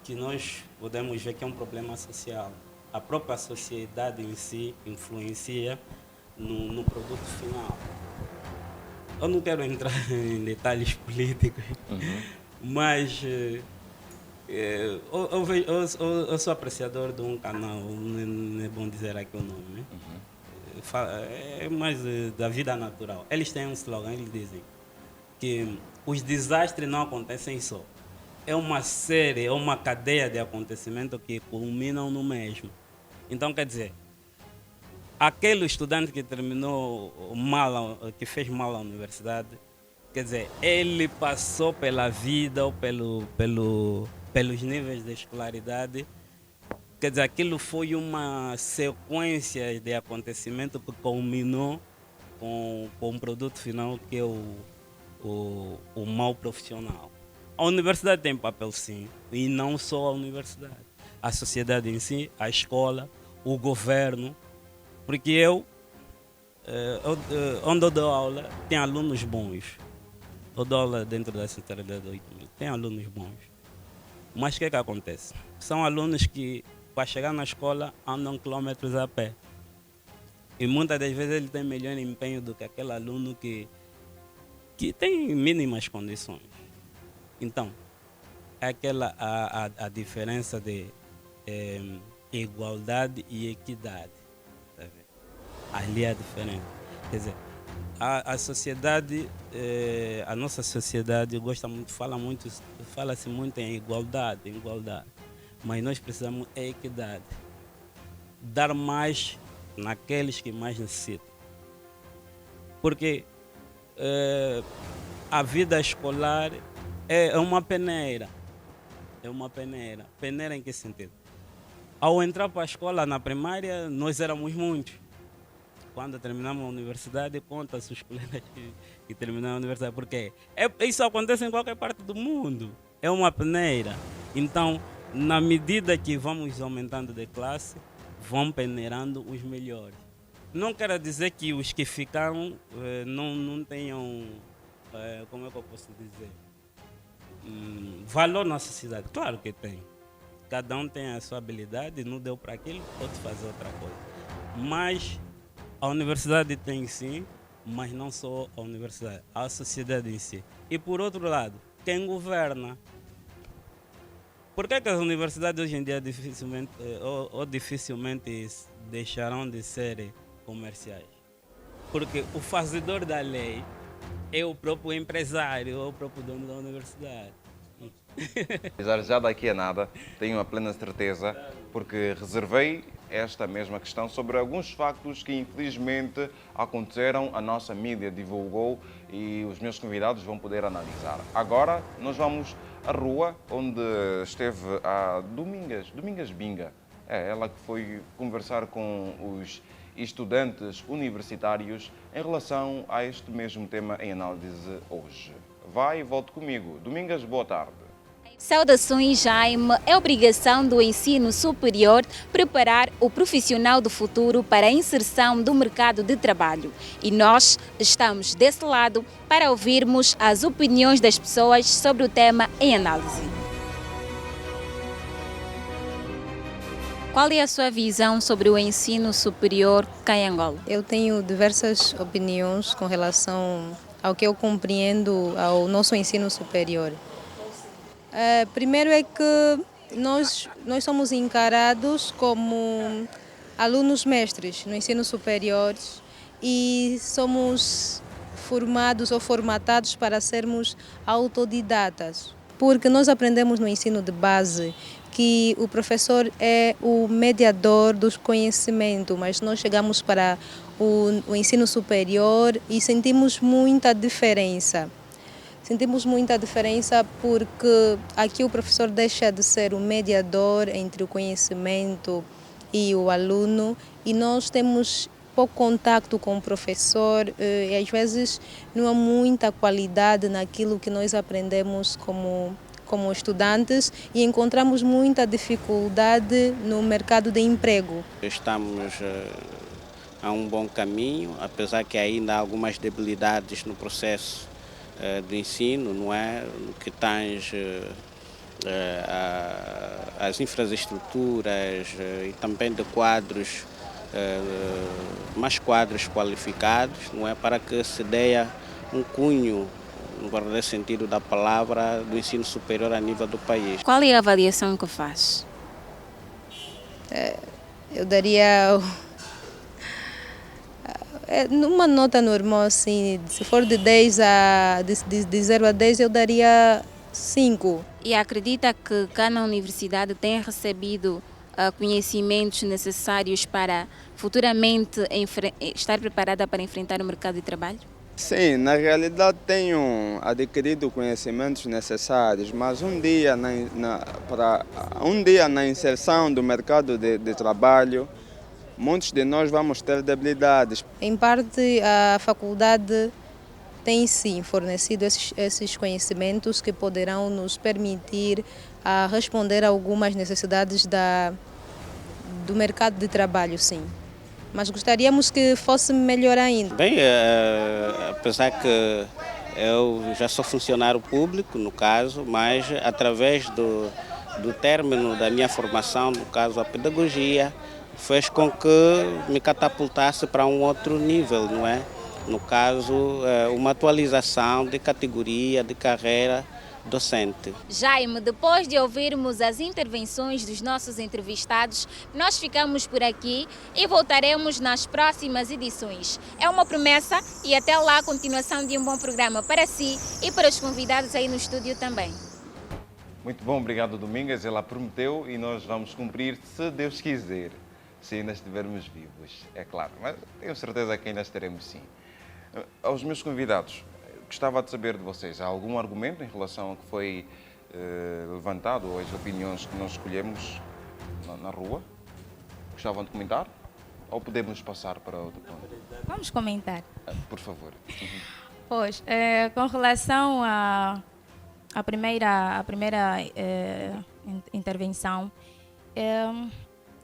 que nós podemos ver que é um problema social. A própria sociedade em si influencia no produto final. Eu não quero entrar em detalhes políticos, mas eu sou apreciador de um canal, não é bom dizer aqui o nome, né? É mais da vida natural. Eles têm um slogan, eles dizem que os desastres não acontecem só. É uma série, é uma cadeia de acontecimentos que culminam no mesmo. Então, quer dizer, aquele estudante que terminou mal, que fez mal à universidade, quer dizer, ele passou pela vida ou pelos níveis de escolaridade. Quer dizer, aquilo foi uma sequência de acontecimentos que culminou com um produto final que é o mal profissional. A universidade tem papel sim, e não só a universidade. A sociedade em si, a escola, o governo. Porque onde eu dou aula, tem alunos bons. Eu dou aula dentro da centralidade de 8.000, tem alunos bons. Mas o que acontece? São alunos que, para chegar na escola, andam quilômetros a pé. E muitas das vezes ele tem melhor empenho do que aquele aluno que tem mínimas condições. Então, aquela a diferença de igualdade e equidade. Tá vendo? Ali é a diferença. Quer dizer, a sociedade, a nossa sociedade gosta muito, fala-se muito em igualdade, mas nós precisamos de equidade. Dar mais naqueles que mais necessitam. Porque a vida escolar é uma peneira. É uma peneira. Peneira em que sentido? Ao entrar para a escola na primária, nós éramos muitos. Quando terminamos a universidade, conta-se os colegas que terminaram a universidade. Porque isso acontece em qualquer parte do mundo. É uma peneira. Então, na medida que vamos aumentando de classe, vão peneirando os melhores. Não quero dizer que os que ficaram não tenham, como é que eu posso dizer, valor na sociedade. Claro que tem. Cada um tem a sua habilidade, não deu para aquilo, pode fazer outra coisa. Mas a universidade tem sim, mas não só a universidade, a sociedade em si. E por outro lado, quem governa. Por que as universidades hoje em dia dificilmente deixarão de ser comerciais? Porque o fazedor da lei é o próprio empresário, é o próprio dono da universidade. Já daqui a nada, tenho a plena certeza, porque reservei esta mesma questão sobre alguns factos que infelizmente aconteceram, a nossa mídia divulgou e os meus convidados vão poder analisar. Agora nós vamos à rua onde esteve a Domingas Binga. É ela que foi conversar com os estudantes universitários em relação a este mesmo tema em análise hoje. Vai e volte comigo. Domingas, boa tarde. Saudações, Jaime. É obrigação do ensino superior preparar o profissional do futuro para a inserção do mercado de trabalho. E nós estamos desse lado para ouvirmos as opiniões das pessoas sobre o tema em análise. Qual é a sua visão sobre o ensino superior cá em Angola? Eu tenho diversas opiniões com relação ao que eu compreendo ao nosso ensino superior. Primeiro é que nós somos encarados como alunos mestres no ensino superior e somos formados ou formatados para sermos autodidatas, porque nós aprendemos no ensino de base que o professor é o mediador dos conhecimentos, mas nós chegamos para o ensino superior e sentimos muita diferença. Sentimos muita diferença porque aqui o professor deixa de ser o mediador entre o conhecimento e o aluno e nós temos pouco contato com o professor e às vezes não há muita qualidade naquilo que nós aprendemos como estudantes e encontramos muita dificuldade no mercado de emprego. Estamos a um bom caminho, apesar que ainda há algumas debilidades no processo do ensino, não é? No que tange as infraestruturas e também de quadros, mais quadros qualificados, não é? Para que se dê um cunho, no verdadeiro sentido da palavra, do ensino superior a nível do país. Qual é a avaliação que faz? Eu daria numa nota normal, assim, se for de 0 a 10, eu daria 5. E acredita que cá na universidade tem recebido conhecimentos necessários para futuramente estar preparada para enfrentar o mercado de trabalho? Sim, na realidade tenho adquirido conhecimentos necessários, mas um dia na inserção do mercado de trabalho, muitos de nós vamos ter debilidades. Em parte, a faculdade tem sim fornecido esses conhecimentos que poderão nos permitir responder a algumas necessidades do mercado de trabalho, sim. Mas gostaríamos que fosse melhor ainda. Bem, apesar que eu já sou funcionário público, no caso, mas através do término da minha formação, no caso a pedagogia, fez com que me catapultasse para um outro nível, não é? No caso, uma atualização de categoria, de carreira, docente. Jaime, depois de ouvirmos as intervenções dos nossos entrevistados, nós ficamos por aqui e voltaremos nas próximas edições. É uma promessa e até lá a continuação de um bom programa para si e para os convidados aí no estúdio também. Muito bom, obrigado Domingas. Ela prometeu e nós vamos cumprir, se Deus quiser, se ainda estivermos vivos, é claro. Mas tenho certeza que ainda estaremos sim. Aos meus convidados, gostava de saber de vocês, há algum argumento em relação ao que foi levantado ou as opiniões que nós escolhemos na rua? Gostavam de comentar? Ou podemos passar para outro ponto? Vamos comentar. Por favor. Pois, com relação à primeira intervenção,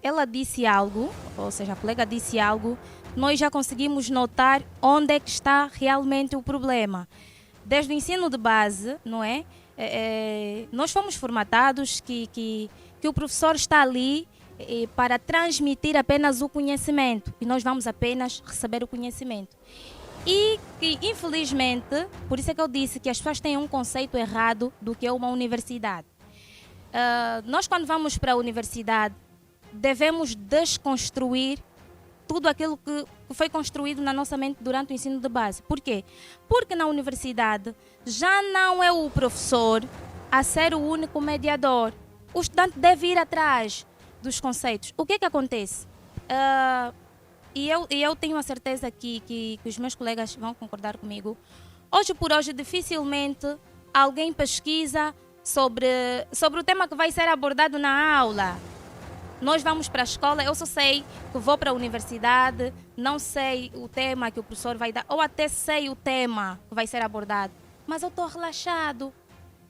ela disse algo, ou seja, a colega disse algo, nós já conseguimos notar onde é que está realmente o problema. Desde o ensino de base, não é? Nós fomos formatados que o professor está ali para transmitir apenas o conhecimento e nós vamos apenas receber o conhecimento. E que, infelizmente, por isso é que eu disse que as pessoas têm um conceito errado do que é uma universidade. Nós, quando vamos para a universidade, devemos desconstruir tudo aquilo que foi construído na nossa mente durante o ensino de base. Por quê? Porque na universidade já não é o professor a ser o único mediador. O estudante deve ir atrás dos conceitos. O que é que acontece? E eu tenho a certeza que os meus colegas vão concordar comigo. Hoje por hoje, dificilmente alguém pesquisa sobre o tema que vai ser abordado na aula. Nós vamos para a escola, eu só sei que vou para a universidade, não sei o tema que o professor vai dar, ou até sei o tema que vai ser abordado, mas eu estou relaxado,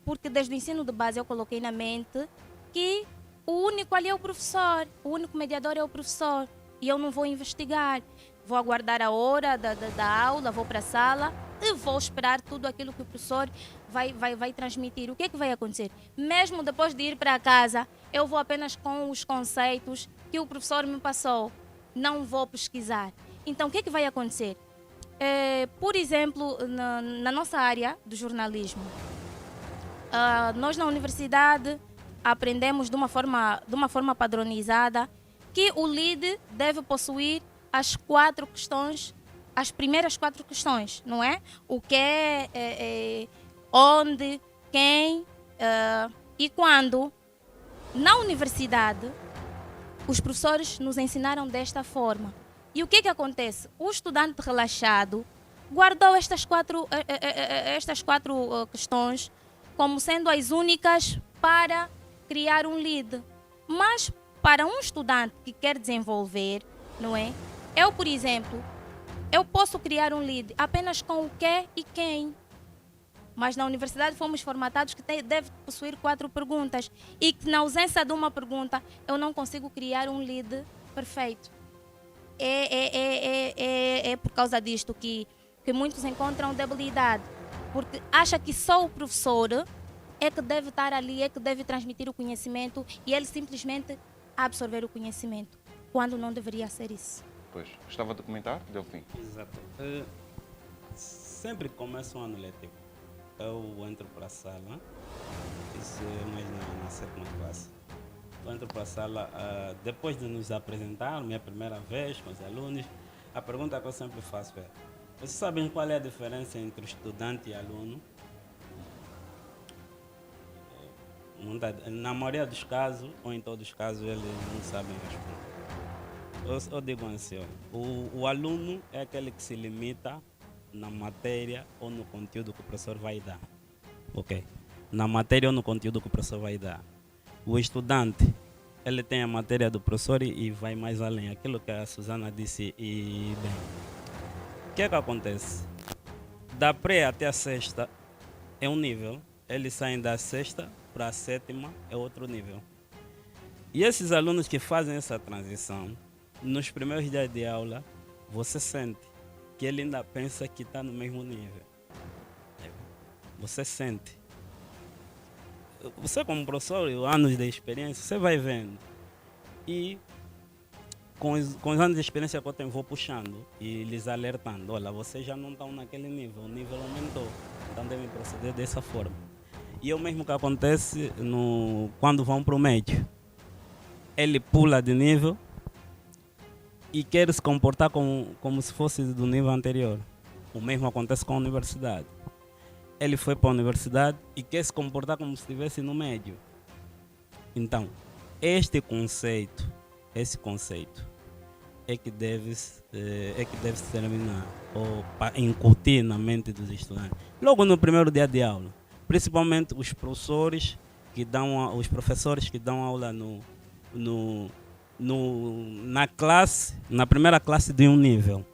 porque desde o ensino de base eu coloquei na mente que o único ali é o professor, o único mediador é o professor, e eu não vou investigar, vou aguardar a hora da aula, vou para a sala e vou esperar tudo aquilo que o professor vai transmitir. O que é que vai acontecer? Mesmo depois de ir para casa, eu vou apenas com os conceitos que o professor me passou. Não vou pesquisar. Então, o que é que vai acontecer? Por exemplo, na nossa área do jornalismo, nós na universidade aprendemos de uma forma padronizada que o lead deve possuir as primeiras 4 questões, não é? O que onde, quem e quando. Na universidade, os professores nos ensinaram desta forma. E o que é que acontece? O estudante relaxado guardou estas quatro questões como sendo as únicas para criar um lead. Mas para um estudante que quer desenvolver, não é? Eu, por exemplo, eu posso criar um lead apenas com o que e quem. Mas na universidade fomos formatados que deve possuir 4 perguntas e que na ausência de uma pergunta eu não consigo criar um lead perfeito. É por causa disto que muitos encontram debilidade, porque acha que só o professor é que deve estar ali, é que deve transmitir o conhecimento e ele simplesmente absorver o conhecimento, quando não deveria ser isso. Pois, gostava de comentar, Delfim? Exato. Sempre que começa um ano letivo, eu entro para a sala, isso é mais na 7ª classe. Eu entro para a sala, depois de nos apresentar, minha primeira vez com os alunos, a pergunta que eu sempre faço é: vocês sabem qual é a diferença entre estudante e aluno? Na maioria dos casos, ou em todos os casos, eles não sabem responder. Eu digo assim, o aluno é aquele que se limita na matéria ou no conteúdo que o professor vai dar. Ok? Na matéria ou no conteúdo que o professor vai dar. O estudante, ele tem a matéria do professor e vai mais além. Aquilo que a Susana disse e bem. O que é que acontece? Da pré até a 6ª é um nível. Eles saem da 6ª para a 7ª é outro nível. E esses alunos que fazem essa transição, nos primeiros dias de aula, você sente que ele ainda pensa que está no mesmo nível. Você sente. Você como professor, anos de experiência, você vai vendo. E com os anos de experiência que eu tenho, vou puxando e lhes alertando. Olha, vocês já não estão naquele nível, o nível aumentou. Então devem proceder dessa forma. E é o mesmo que acontece quando vão para o médio. Ele pula de nível e quer se comportar como se fosse do nível anterior. O mesmo acontece com a universidade. Ele foi para a universidade e quer se comportar como se estivesse no médio. Então, esse conceito é que deve se terminar ou incutir na mente dos estudantes. Logo no primeiro dia de aula, principalmente os professores que dão aula na primeira classe de um nível.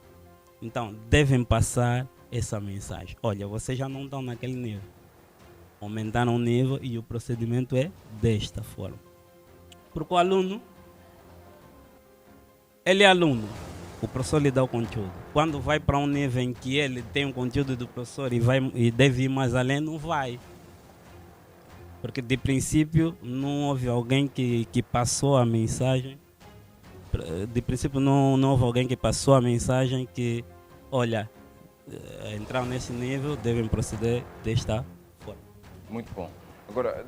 Então, devem passar essa mensagem. Olha, vocês já não estão naquele nível. Aumentaram o nível e o procedimento é desta forma. Porque o aluno, ele é aluno. O professor lhe dá o conteúdo. Quando vai para um nível em que ele tem o conteúdo do professor e deve ir mais além, não vai. Porque de princípio não houve alguém que passou a mensagem. De princípio não houve alguém que passou a mensagem que, olha, entrar nesse nível devem proceder desta forma. Muito bom. Agora,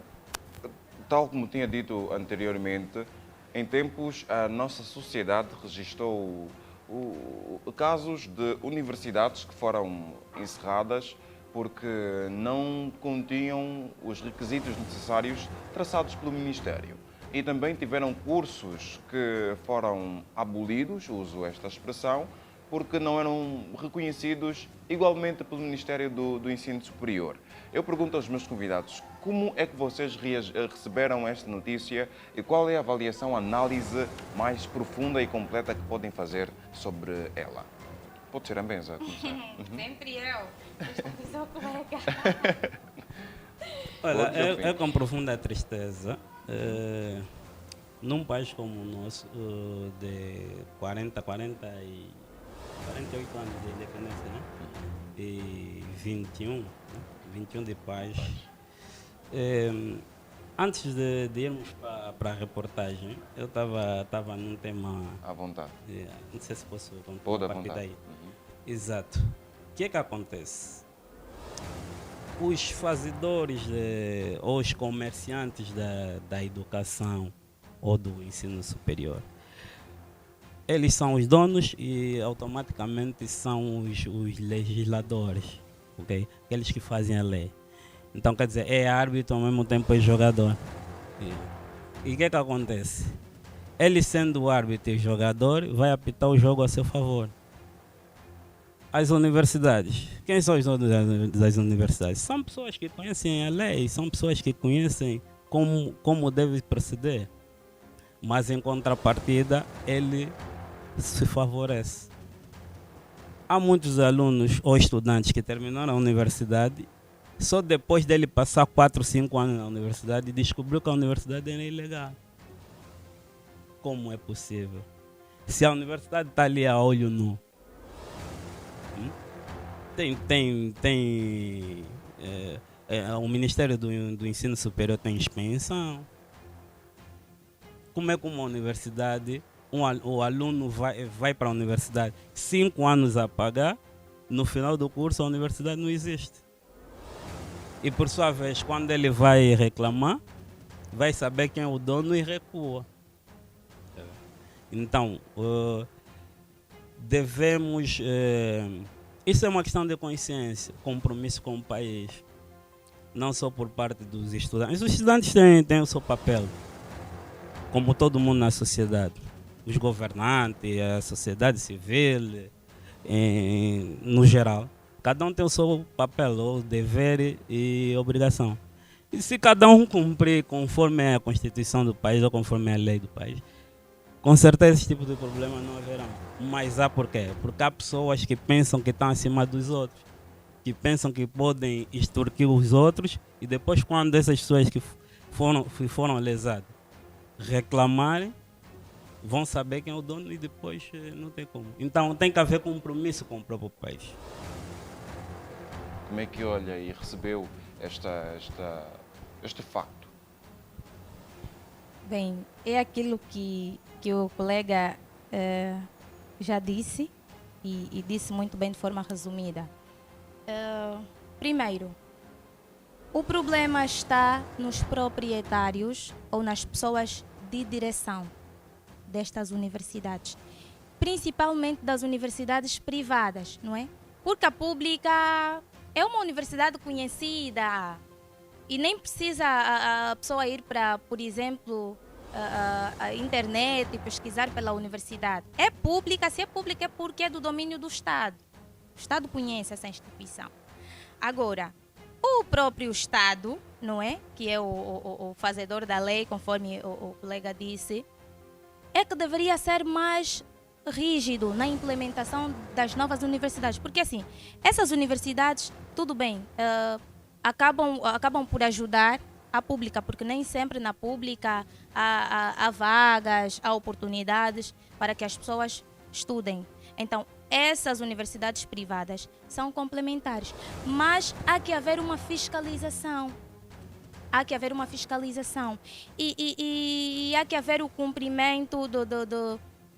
tal como tinha dito anteriormente, em tempos a nossa sociedade registrou casos de universidades que foram encerradas porque não continham os requisitos necessários traçados pelo Ministério. E também tiveram cursos que foram abolidos, uso esta expressão, porque não eram reconhecidos igualmente pelo Ministério do Ensino Superior. Eu pergunto aos meus convidados, como é que vocês receberam esta notícia e qual é a avaliação, a análise mais profunda e completa que podem fazer sobre ela? Pode ser a Benza a começar. Sempre eu. Estou colega. Olha, é com profunda tristeza. Num país como o nosso, de 48 anos de independência, né? E 21 de paz. Antes de irmos para a reportagem, eu estava num tema... À vontade. Não sei se posso contar. Pode à vontade. Daí. Exato. O que é que acontece? Os fazedores ou os comerciantes da educação ou do ensino superior, eles são os donos e automaticamente são os legisladores, okay? Aqueles que fazem a lei. Então, quer dizer, é árbitro ao mesmo tempo é jogador. E o que é que acontece? Ele sendo árbitro e jogador, vai apitar o jogo a seu favor. As universidades. Quem são os donos das universidades? São pessoas que conhecem a lei, são pessoas que conhecem como deve proceder. Mas em contrapartida, ele se favorece. Há muitos alunos ou estudantes que terminaram a universidade, só depois dele passar 4, 5 anos na universidade, descobriu que a universidade era ilegal. Como é possível? Se a universidade está ali a olho nu, o Ministério do Ensino Superior tem inspeção. Como é que uma universidade, o aluno vai para a universidade 5 anos a pagar, no final do curso a universidade não existe. E por sua vez, quando ele vai reclamar, vai saber quem é o dono e recua. Então, devemos... isso é uma questão de consciência, compromisso com o país. Não só por parte dos estudantes. Os estudantes têm o seu papel, como todo mundo na sociedade. Os governantes, a sociedade civil, no geral. Cada um tem o seu papel, o dever e obrigação. E se cada um cumprir conforme a Constituição do país ou conforme a lei do país, com certeza esse tipo de problema não haverá. Mas há por quê? Porque há pessoas que pensam que estão acima dos outros, que pensam que podem extorquir os outros e depois quando essas pessoas que foram lesadas reclamarem, vão saber quem é o dono e depois não tem como. Então tem que haver compromisso com o próprio país. Como é que olha e recebeu este facto? Bem, é aquilo que o colega já disse e disse muito bem de forma resumida. Primeiro, O problema está nos proprietários ou nas pessoas de direção destas universidades, principalmente das universidades privadas, não é? Porque a pública é uma universidade conhecida e nem precisa a pessoa ir para, por exemplo, a internet e pesquisar pela universidade. É pública, se é pública é porque é do domínio do Estado. O Estado conhece essa instituição. Agora, o próprio Estado, não é? Que é o fazedor da lei, conforme o colega disse, é que deveria ser mais rígido na implementação das novas universidades. Porque assim, essas universidades, tudo bem, acabam por ajudar a pública, porque nem sempre na pública há vagas, há oportunidades para que as pessoas estudem. Então, essas universidades privadas são complementares, mas há que haver uma fiscalização. Há que haver uma fiscalização e há que haver o cumprimento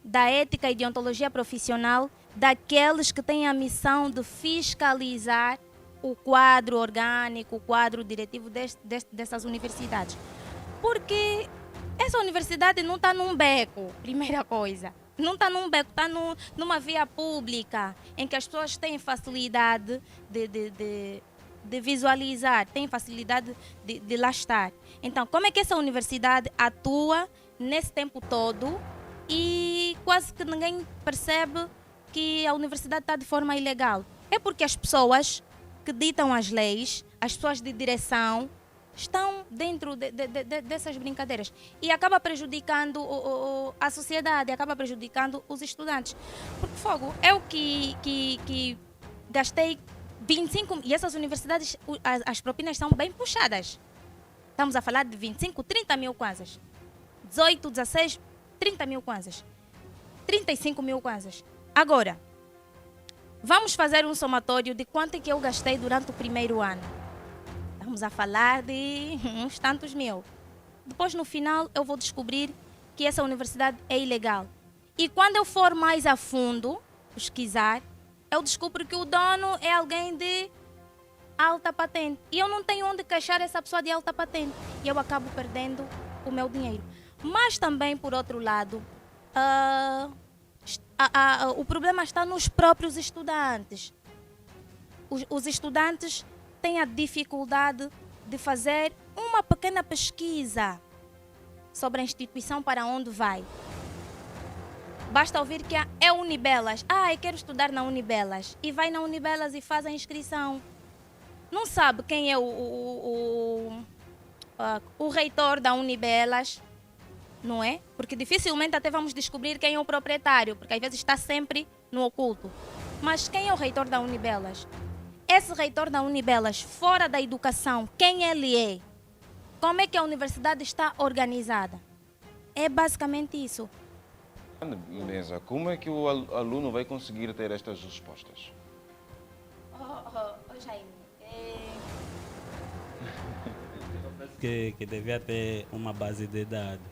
da ética e deontologia profissional daqueles que têm a missão de fiscalizar o quadro orgânico, o quadro diretivo dessas universidades. Porque essa universidade não está num beco, primeira coisa. Não está num beco, está numa via pública, em que as pessoas têm facilidade de visualizar, têm facilidade de lá estar. Então, como é que essa universidade atua nesse tempo todo e quase que ninguém percebe que a universidade está de forma ilegal? É porque as pessoas que ditam as leis, as pessoas de direção, estão dentro dessas brincadeiras e acaba prejudicando a sociedade, acaba prejudicando os estudantes. Porque, fogo, eu que gastei 25, e essas universidades, as propinas são bem puxadas. Estamos a falar de 25, 30 mil kwanzas. 18, 16, 30 mil kwanzas. 35 mil kwanzas. Agora, vamos fazer um somatório de quanto é que eu gastei durante o primeiro ano. Estamos a falar de uns tantos mil. Depois, no final, eu vou descobrir que essa universidade é ilegal. E quando eu for mais a fundo pesquisar, eu descubro que o dono é alguém de alta patente. E eu não tenho onde queixar essa pessoa de alta patente. E eu acabo perdendo o meu dinheiro. Mas também, por outro lado, o problema está nos próprios estudantes. Os estudantes têm a dificuldade de fazer uma pequena pesquisa sobre a instituição para onde vai. Basta ouvir que é Unibelas. Eu quero estudar na Unibelas. E vai na Unibelas e faz a inscrição. Não sabe quem é o reitor da Unibelas, não é? Porque dificilmente até vamos descobrir quem é o proprietário, porque às vezes está sempre no oculto. Mas quem é o reitor da Unibelas? Esse reitor da Unibelas, fora da educação, quem ele é? Como é que a universidade está organizada? É basicamente isso. Beleza. Como é que o aluno vai conseguir ter estas respostas? Jaime, que devia ter uma base de dados.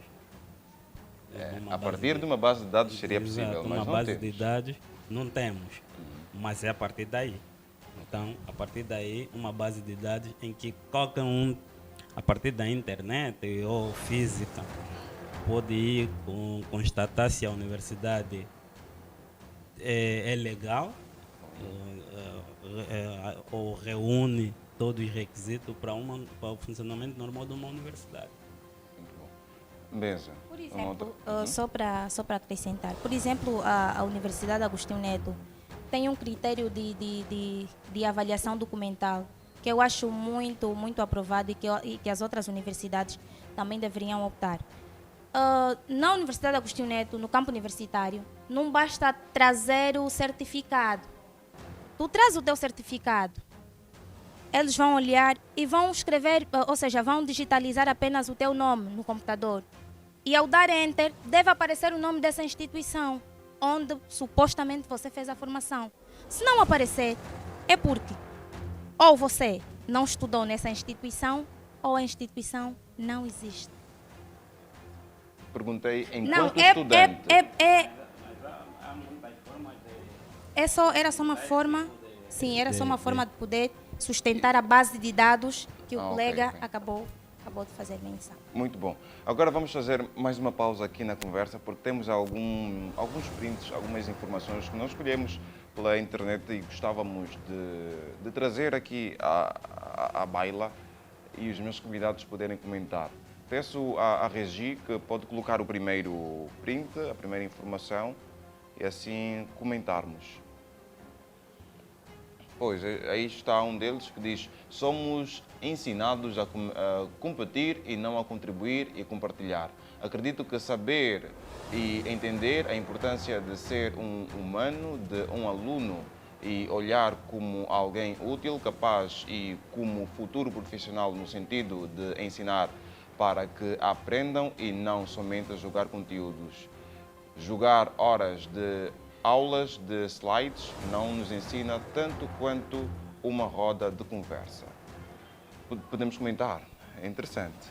A partir de uma base de dados seria possível, Exato, mas uma não base temos. de dados não temos, mas é a partir daí. Então, a partir daí, uma base de dados em que qualquer um, a partir da internet ou física, pode ir constatar se a universidade é legal ou reúne todos os requisitos para o funcionamento normal de uma universidade. Muito bom. Benza. por exemplo, só para acrescentar, por exemplo, a Universidade Agostinho Neto tem um critério de avaliação documental que eu acho muito aprovado e que as outras universidades também deveriam optar. Na Universidade Agostinho Neto, no campo universitário, não basta trazer o certificado. Tu traz o teu certificado, eles vão olhar e vão escrever, ou seja, vão digitalizar apenas o teu nome no computador. E ao dar Enter, deve aparecer o nome dessa instituição, onde supostamente você fez a formação. Se não aparecer, é porque ou você não estudou nessa instituição, ou a instituição não existe. Perguntei enquanto Não, estudante. Era só uma forma, sim, era só uma forma de poder sustentar a base de dados que o Ok, colega ok. acabou de fazer menção. Muito bom. Agora vamos fazer mais uma pausa aqui na conversa, porque temos alguns prints, algumas informações que nós escolhemos pela internet e gostávamos de trazer aqui à baila e os meus convidados poderem comentar. Peço à Regi que pode colocar o primeiro print, a primeira informação, e assim comentarmos. Pois, aí está um deles que diz: somos ensinados a competir e não a contribuir e compartilhar. Acredito que saber e entender a importância de ser um humano, de um aluno e olhar como alguém útil, capaz e como futuro profissional no sentido de ensinar para que aprendam e não somente a jogar conteúdos. Jogar horas de aulas de slides não nos ensina tanto quanto uma roda de conversa. Podemos comentar? É interessante.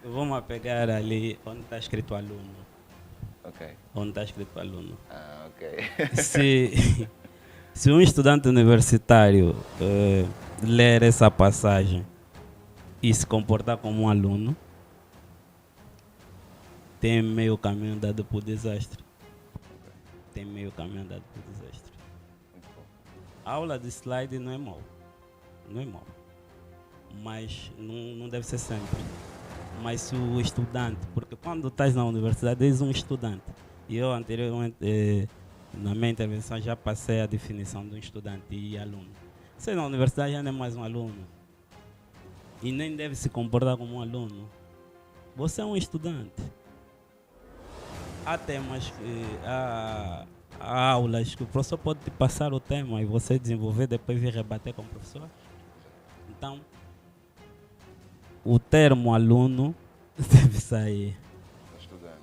Vamos pegar ali onde está escrito aluno. Ok. Onde está escrito aluno. Ah, ok. Se um estudante universitário ler essa passagem e se comportar como um aluno, tem meio caminho dado para o desastre. Tem meio caminho dado para o desastre. A aula de slide não é mau. Não é mau. Mas não deve ser sempre. Mas se o estudante, porque quando estás na universidade és um estudante. E eu anteriormente, na minha intervenção, já passei a definição de um estudante e aluno. Você na universidade já não é mais um aluno. E nem deve se comportar como um aluno. Você é um estudante. Há temas, há aulas que o professor pode te passar o tema e você desenvolver, depois vir rebater com o professor. Então, o termo aluno deve sair. Estudante.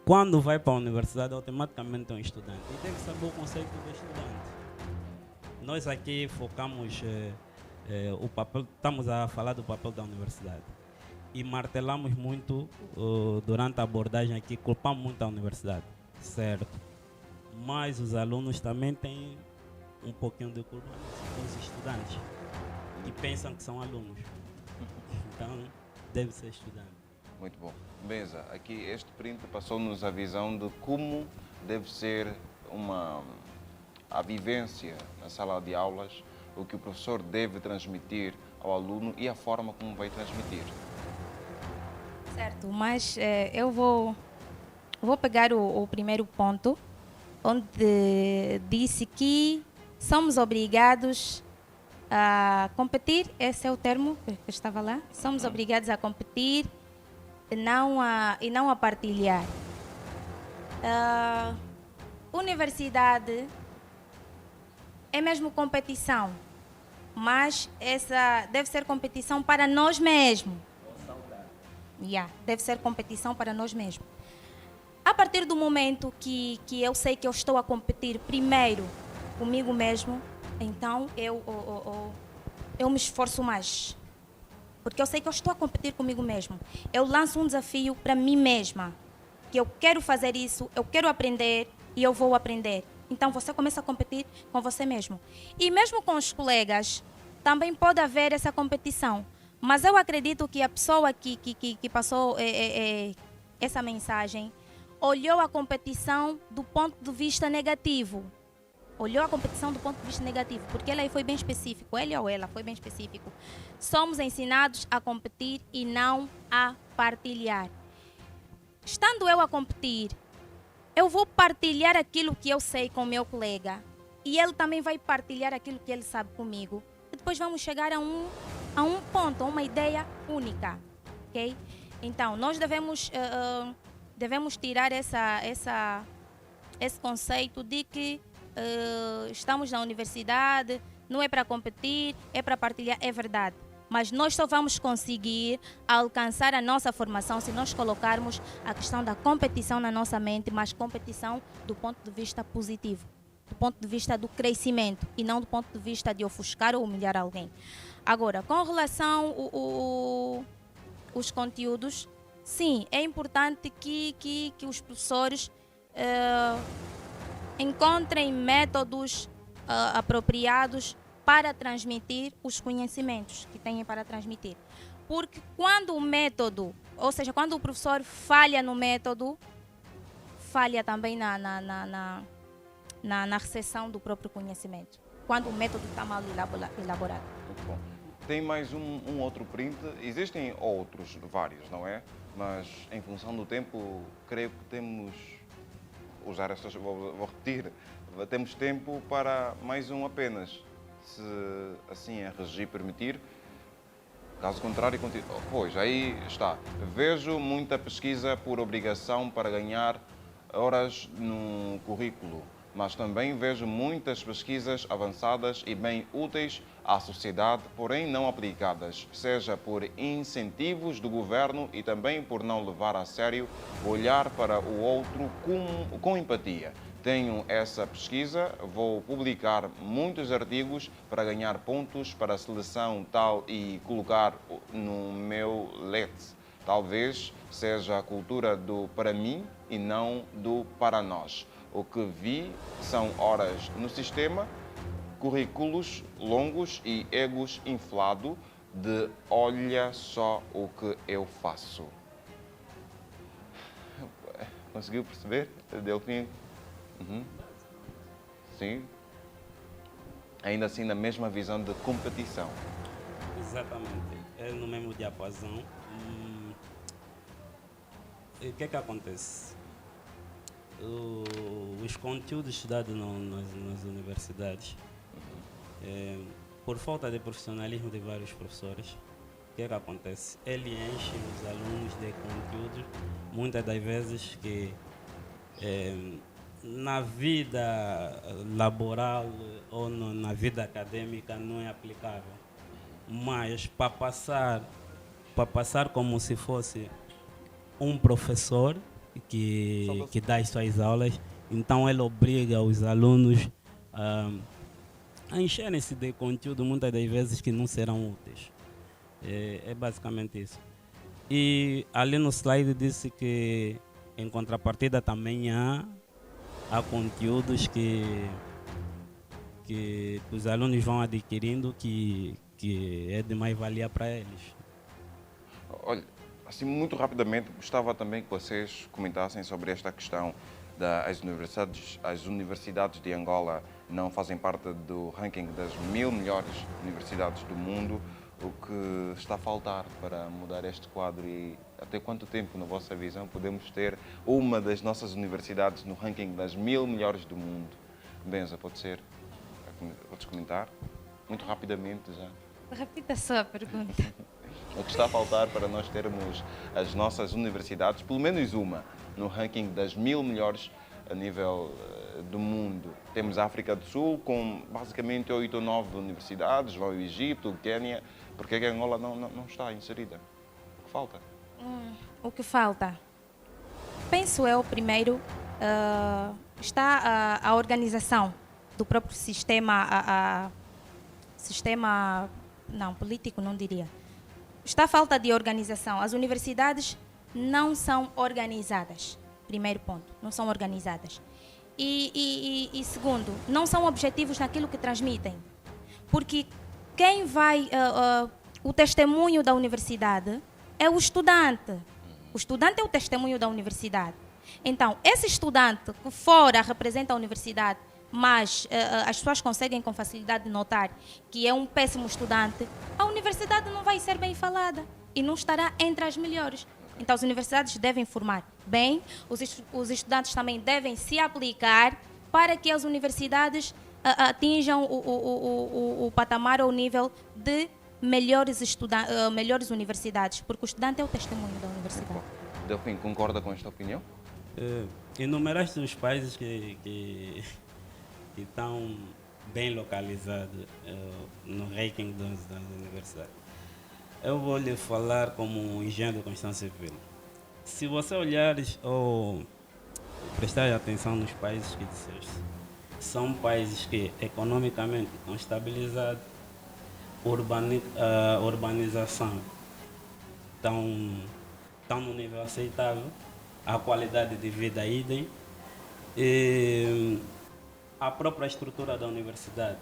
Quando vai para a universidade, automaticamente é um estudante. E deve saber o conceito do estudante. Nós aqui focamos o papel, estamos a falar do papel da universidade. E martelamos muito durante a abordagem aqui, culpamos muito a universidade, certo? Mas os alunos também têm um pouquinho de culpa, os estudantes, que pensam que são alunos. Então, deve ser estudante. Muito bom. Mesa, aqui este print passou-nos a visão de como deve ser a vivência na sala de aulas, o que o professor deve transmitir ao aluno e a forma como vai transmitir. Certo, mas eu vou pegar o primeiro ponto, onde disse que somos obrigados a competir, esse é o termo que estava lá, somos obrigados a competir e não a partilhar. Universidade é mesmo competição, mas essa deve ser competição para nós mesmos. Deve ser competição para nós mesmos. A partir do momento que eu sei que eu estou a competir primeiro comigo mesmo, então eu me esforço mais. Porque eu sei que eu estou a competir comigo mesmo. Eu lanço um desafio para mim mesma, que eu quero fazer isso, eu quero aprender e eu vou aprender. Então você começa a competir com você mesmo. E mesmo com os colegas, também pode haver essa competição. Mas eu acredito que a pessoa que passou essa mensagem olhou a competição do ponto de vista negativo. Olhou a competição do ponto de vista negativo, porque ele aí foi bem específico, ele ou ela foi bem específico. Somos ensinados a competir e não a partilhar. Estando eu a competir, eu vou partilhar aquilo que eu sei com o meu colega e ele também vai partilhar aquilo que ele sabe comigo. E depois vamos chegar a um ponto, a uma ideia única, ok? Então, nós devemos tirar esse conceito de que estamos na universidade, não é para competir, é para partilhar, é verdade. Mas nós só vamos conseguir alcançar a nossa formação se nós colocarmos a questão da competição na nossa mente, mas competição do ponto de vista positivo, do ponto de vista do crescimento e não do ponto de vista de ofuscar ou humilhar alguém. Agora, com relação aos conteúdos, sim, é importante que os professores encontrem métodos apropriados para transmitir os conhecimentos que têm para transmitir. Porque quando o método, ou seja, quando o professor falha no método, falha também na recepção do próprio conhecimento. Quando o método está mal elaborado. Muito bom. Tem mais um outro print. Existem outros, vários, não é? Mas em função do tempo, creio que temos... Usar estas, vou repetir. Temos tempo para mais um apenas. Se assim a regi permitir. Caso contrário, continua. Pois, aí está. Vejo muita pesquisa por obrigação para ganhar horas no currículo, mas também vejo muitas pesquisas avançadas e bem úteis à sociedade, porém não aplicadas, seja por incentivos do governo e também por não levar a sério olhar para o outro com empatia. Tenho essa pesquisa, vou publicar muitos artigos para ganhar pontos para a seleção tal e colocar no meu LET. Talvez seja a cultura do para mim e não do para nós. O que vi são horas no sistema, currículos longos e egos inflado de olha só o que eu faço. Conseguiu perceber, Delfim? Uhum. Sim. Ainda assim na mesma visão de competição. Exatamente. É no mesmo diapasão. O que é que acontece? Os conteúdos estudados nas universidades, por falta de profissionalismo de vários professores, o que é que acontece? Ele enche os alunos de conteúdos, muitas das vezes que na vida laboral ou na vida acadêmica não é aplicável. Mas para passar como se fosse um professor que dá as suas aulas, então ele obriga os alunos a encherem-se de conteúdo muitas das vezes que não serão úteis. É basicamente isso. E ali no slide disse que em contrapartida também há conteúdos que os alunos vão adquirindo que é de mais valia para eles. Olha, assim, muito rapidamente, gostava também que vocês comentassem sobre esta questão das universidades. As universidades de Angola não fazem parte do ranking das 1000 melhores universidades do mundo. O que está a faltar para mudar este quadro e até quanto tempo, na vossa visão, podemos ter uma das nossas universidades no ranking das 1000 melhores do mundo? Benza, pode ser? Podes comentar? Muito rapidamente já. Repita só a pergunta. O que está a faltar para nós termos as nossas universidades, pelo menos uma, no ranking das 1000 melhores a nível do mundo? Temos a África do Sul com basicamente 8 ou 9 universidades, vai o Egito, o Quênia. Por que a Angola não está inserida? O que falta? O que falta? Penso eu, primeiro, está a organização do próprio sistema, sistema, não, político não diria. Está a falta de organização. As universidades não são organizadas. Primeiro ponto, não são organizadas. E segundo, não são objetivos naquilo que transmitem. Porque quem vai... o testemunho da universidade é o estudante. O estudante é o testemunho da universidade. Então, esse estudante que fora representa a universidade, mas as pessoas conseguem com facilidade notar que é um péssimo estudante, a universidade não vai ser bem falada e não estará entre as melhores. Então, as universidades devem formar bem, os estudantes também devem se aplicar para que as universidades atinjam o patamar ou o nível de melhores universidades, porque o estudante é o testemunho da universidade. Delfim, concorda com esta opinião? Enumeraste os países que estão bem localizados no ranking das universidades. Eu vou lhe falar como um engenheiro de construção civil. Se você olhares ou prestar atenção nos países que disseste, são países que economicamente estão estabilizados, urbanização estão no nível aceitável, a qualidade de vida idem, e a própria estrutura da universidade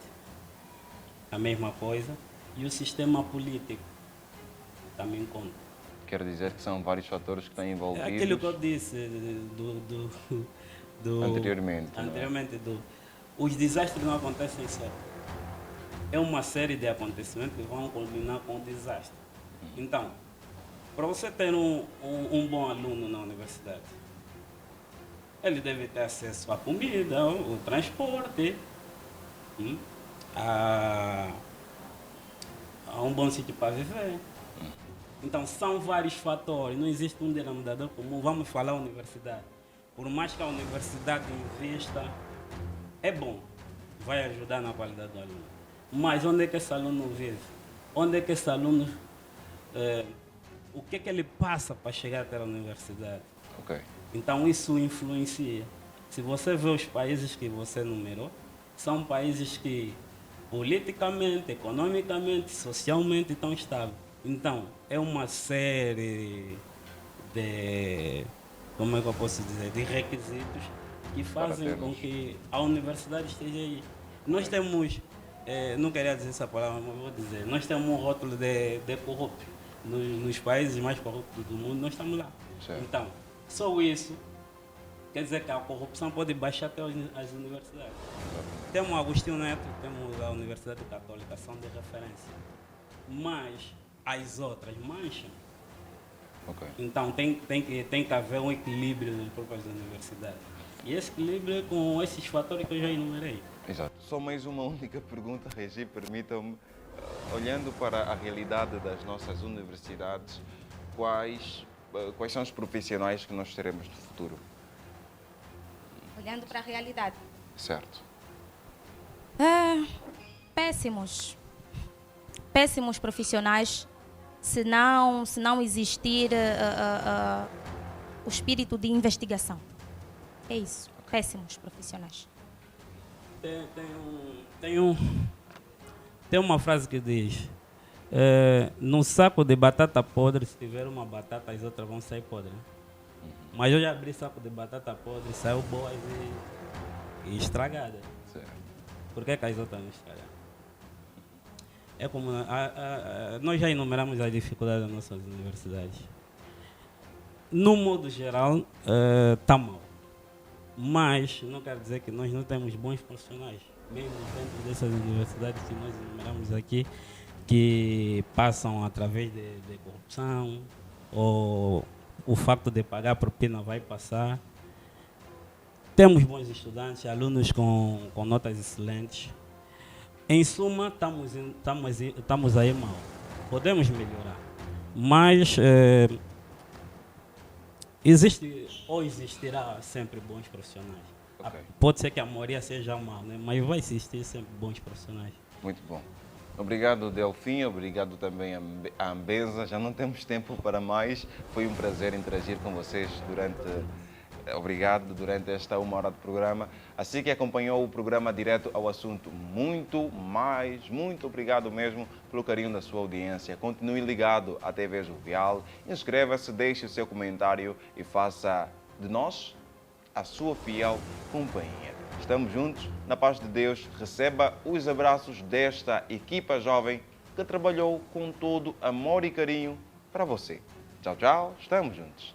a mesma coisa, e o sistema político também conta. Quer dizer que são vários fatores que estão envolvidos. É aquilo que eu disse Anteriormente. Os desastres não acontecem só. É uma série de acontecimentos que vão culminar com o desastre. Então, para você ter um bom aluno na universidade, ele deve ter acesso à comida, ao transporte, a um bom sítio para viver. Então, são vários fatores, não existe um denominador comum. Vamos falar universidade. Por mais que a universidade investa, é bom, vai ajudar na qualidade do aluno. Mas onde é que esse aluno vive? Onde é que esse aluno... o que é que ele passa para chegar até a universidade? Ok. Então, isso influencia. Se você vê os países que você numerou, são países que politicamente, economicamente, socialmente estão estáveis. Então, é uma série de, como é que eu posso dizer, de requisitos que fazem com que a universidade esteja aí. Nós temos, não queria dizer essa palavra, mas vou dizer, nós temos um rótulo de corrupto. Nos países mais corruptos do mundo, nós estamos lá. Certo. Então, só isso quer dizer que a corrupção pode baixar até as universidades. Temos o Agostinho Neto, temos a Universidade Católica, são de referência. Mas as outras mancham. Okay. Então tem que haver um equilíbrio nas próprias universidades. E esse equilíbrio é com esses fatores que eu já enumerei. Exato. Só mais uma única pergunta, Regi, permitam-me. Olhando para a realidade das nossas universidades, quais são os profissionais que nós teremos no futuro? Olhando para a realidade. Certo. Péssimos. Péssimos profissionais, se não existir o espírito de investigação. É isso. Péssimos profissionais. Tem uma frase que diz: no saco de batata podre, se tiver uma batata, as outras vão sair podres. Mas eu já abri saco de batata podre, saiu boas e estragadas. Certo. Por que as outras não estragaram? É como nós já enumeramos as dificuldades das nossas universidades. No modo geral, está mal. Mas não quer dizer que nós não temos bons profissionais. Mesmo dentro dessas universidades que nós enumeramos aqui, que passam através de corrupção, ou o facto de pagar propina vai passar. Temos bons estudantes, alunos com notas excelentes. Em suma, estamos aí mal. Podemos melhorar. Mas existirá sempre bons profissionais. Okay. Pode ser que a maioria seja mal, né? Mas vai existir sempre bons profissionais. Muito bom. Obrigado, Delfim. Obrigado também à Ambesa. Já não temos tempo para mais. Foi um prazer interagir com vocês durante esta 1 hora de programa. Assim que acompanhou o programa Direto ao Assunto, muito obrigado mesmo pelo carinho da sua audiência. Continue ligado à TV Jovial, inscreva-se, deixe o seu comentário e faça de nós a sua fiel companhia. Estamos juntos, na paz de Deus. Receba os abraços desta equipa jovem que trabalhou com todo amor e carinho para você. Tchau, tchau. Estamos juntos.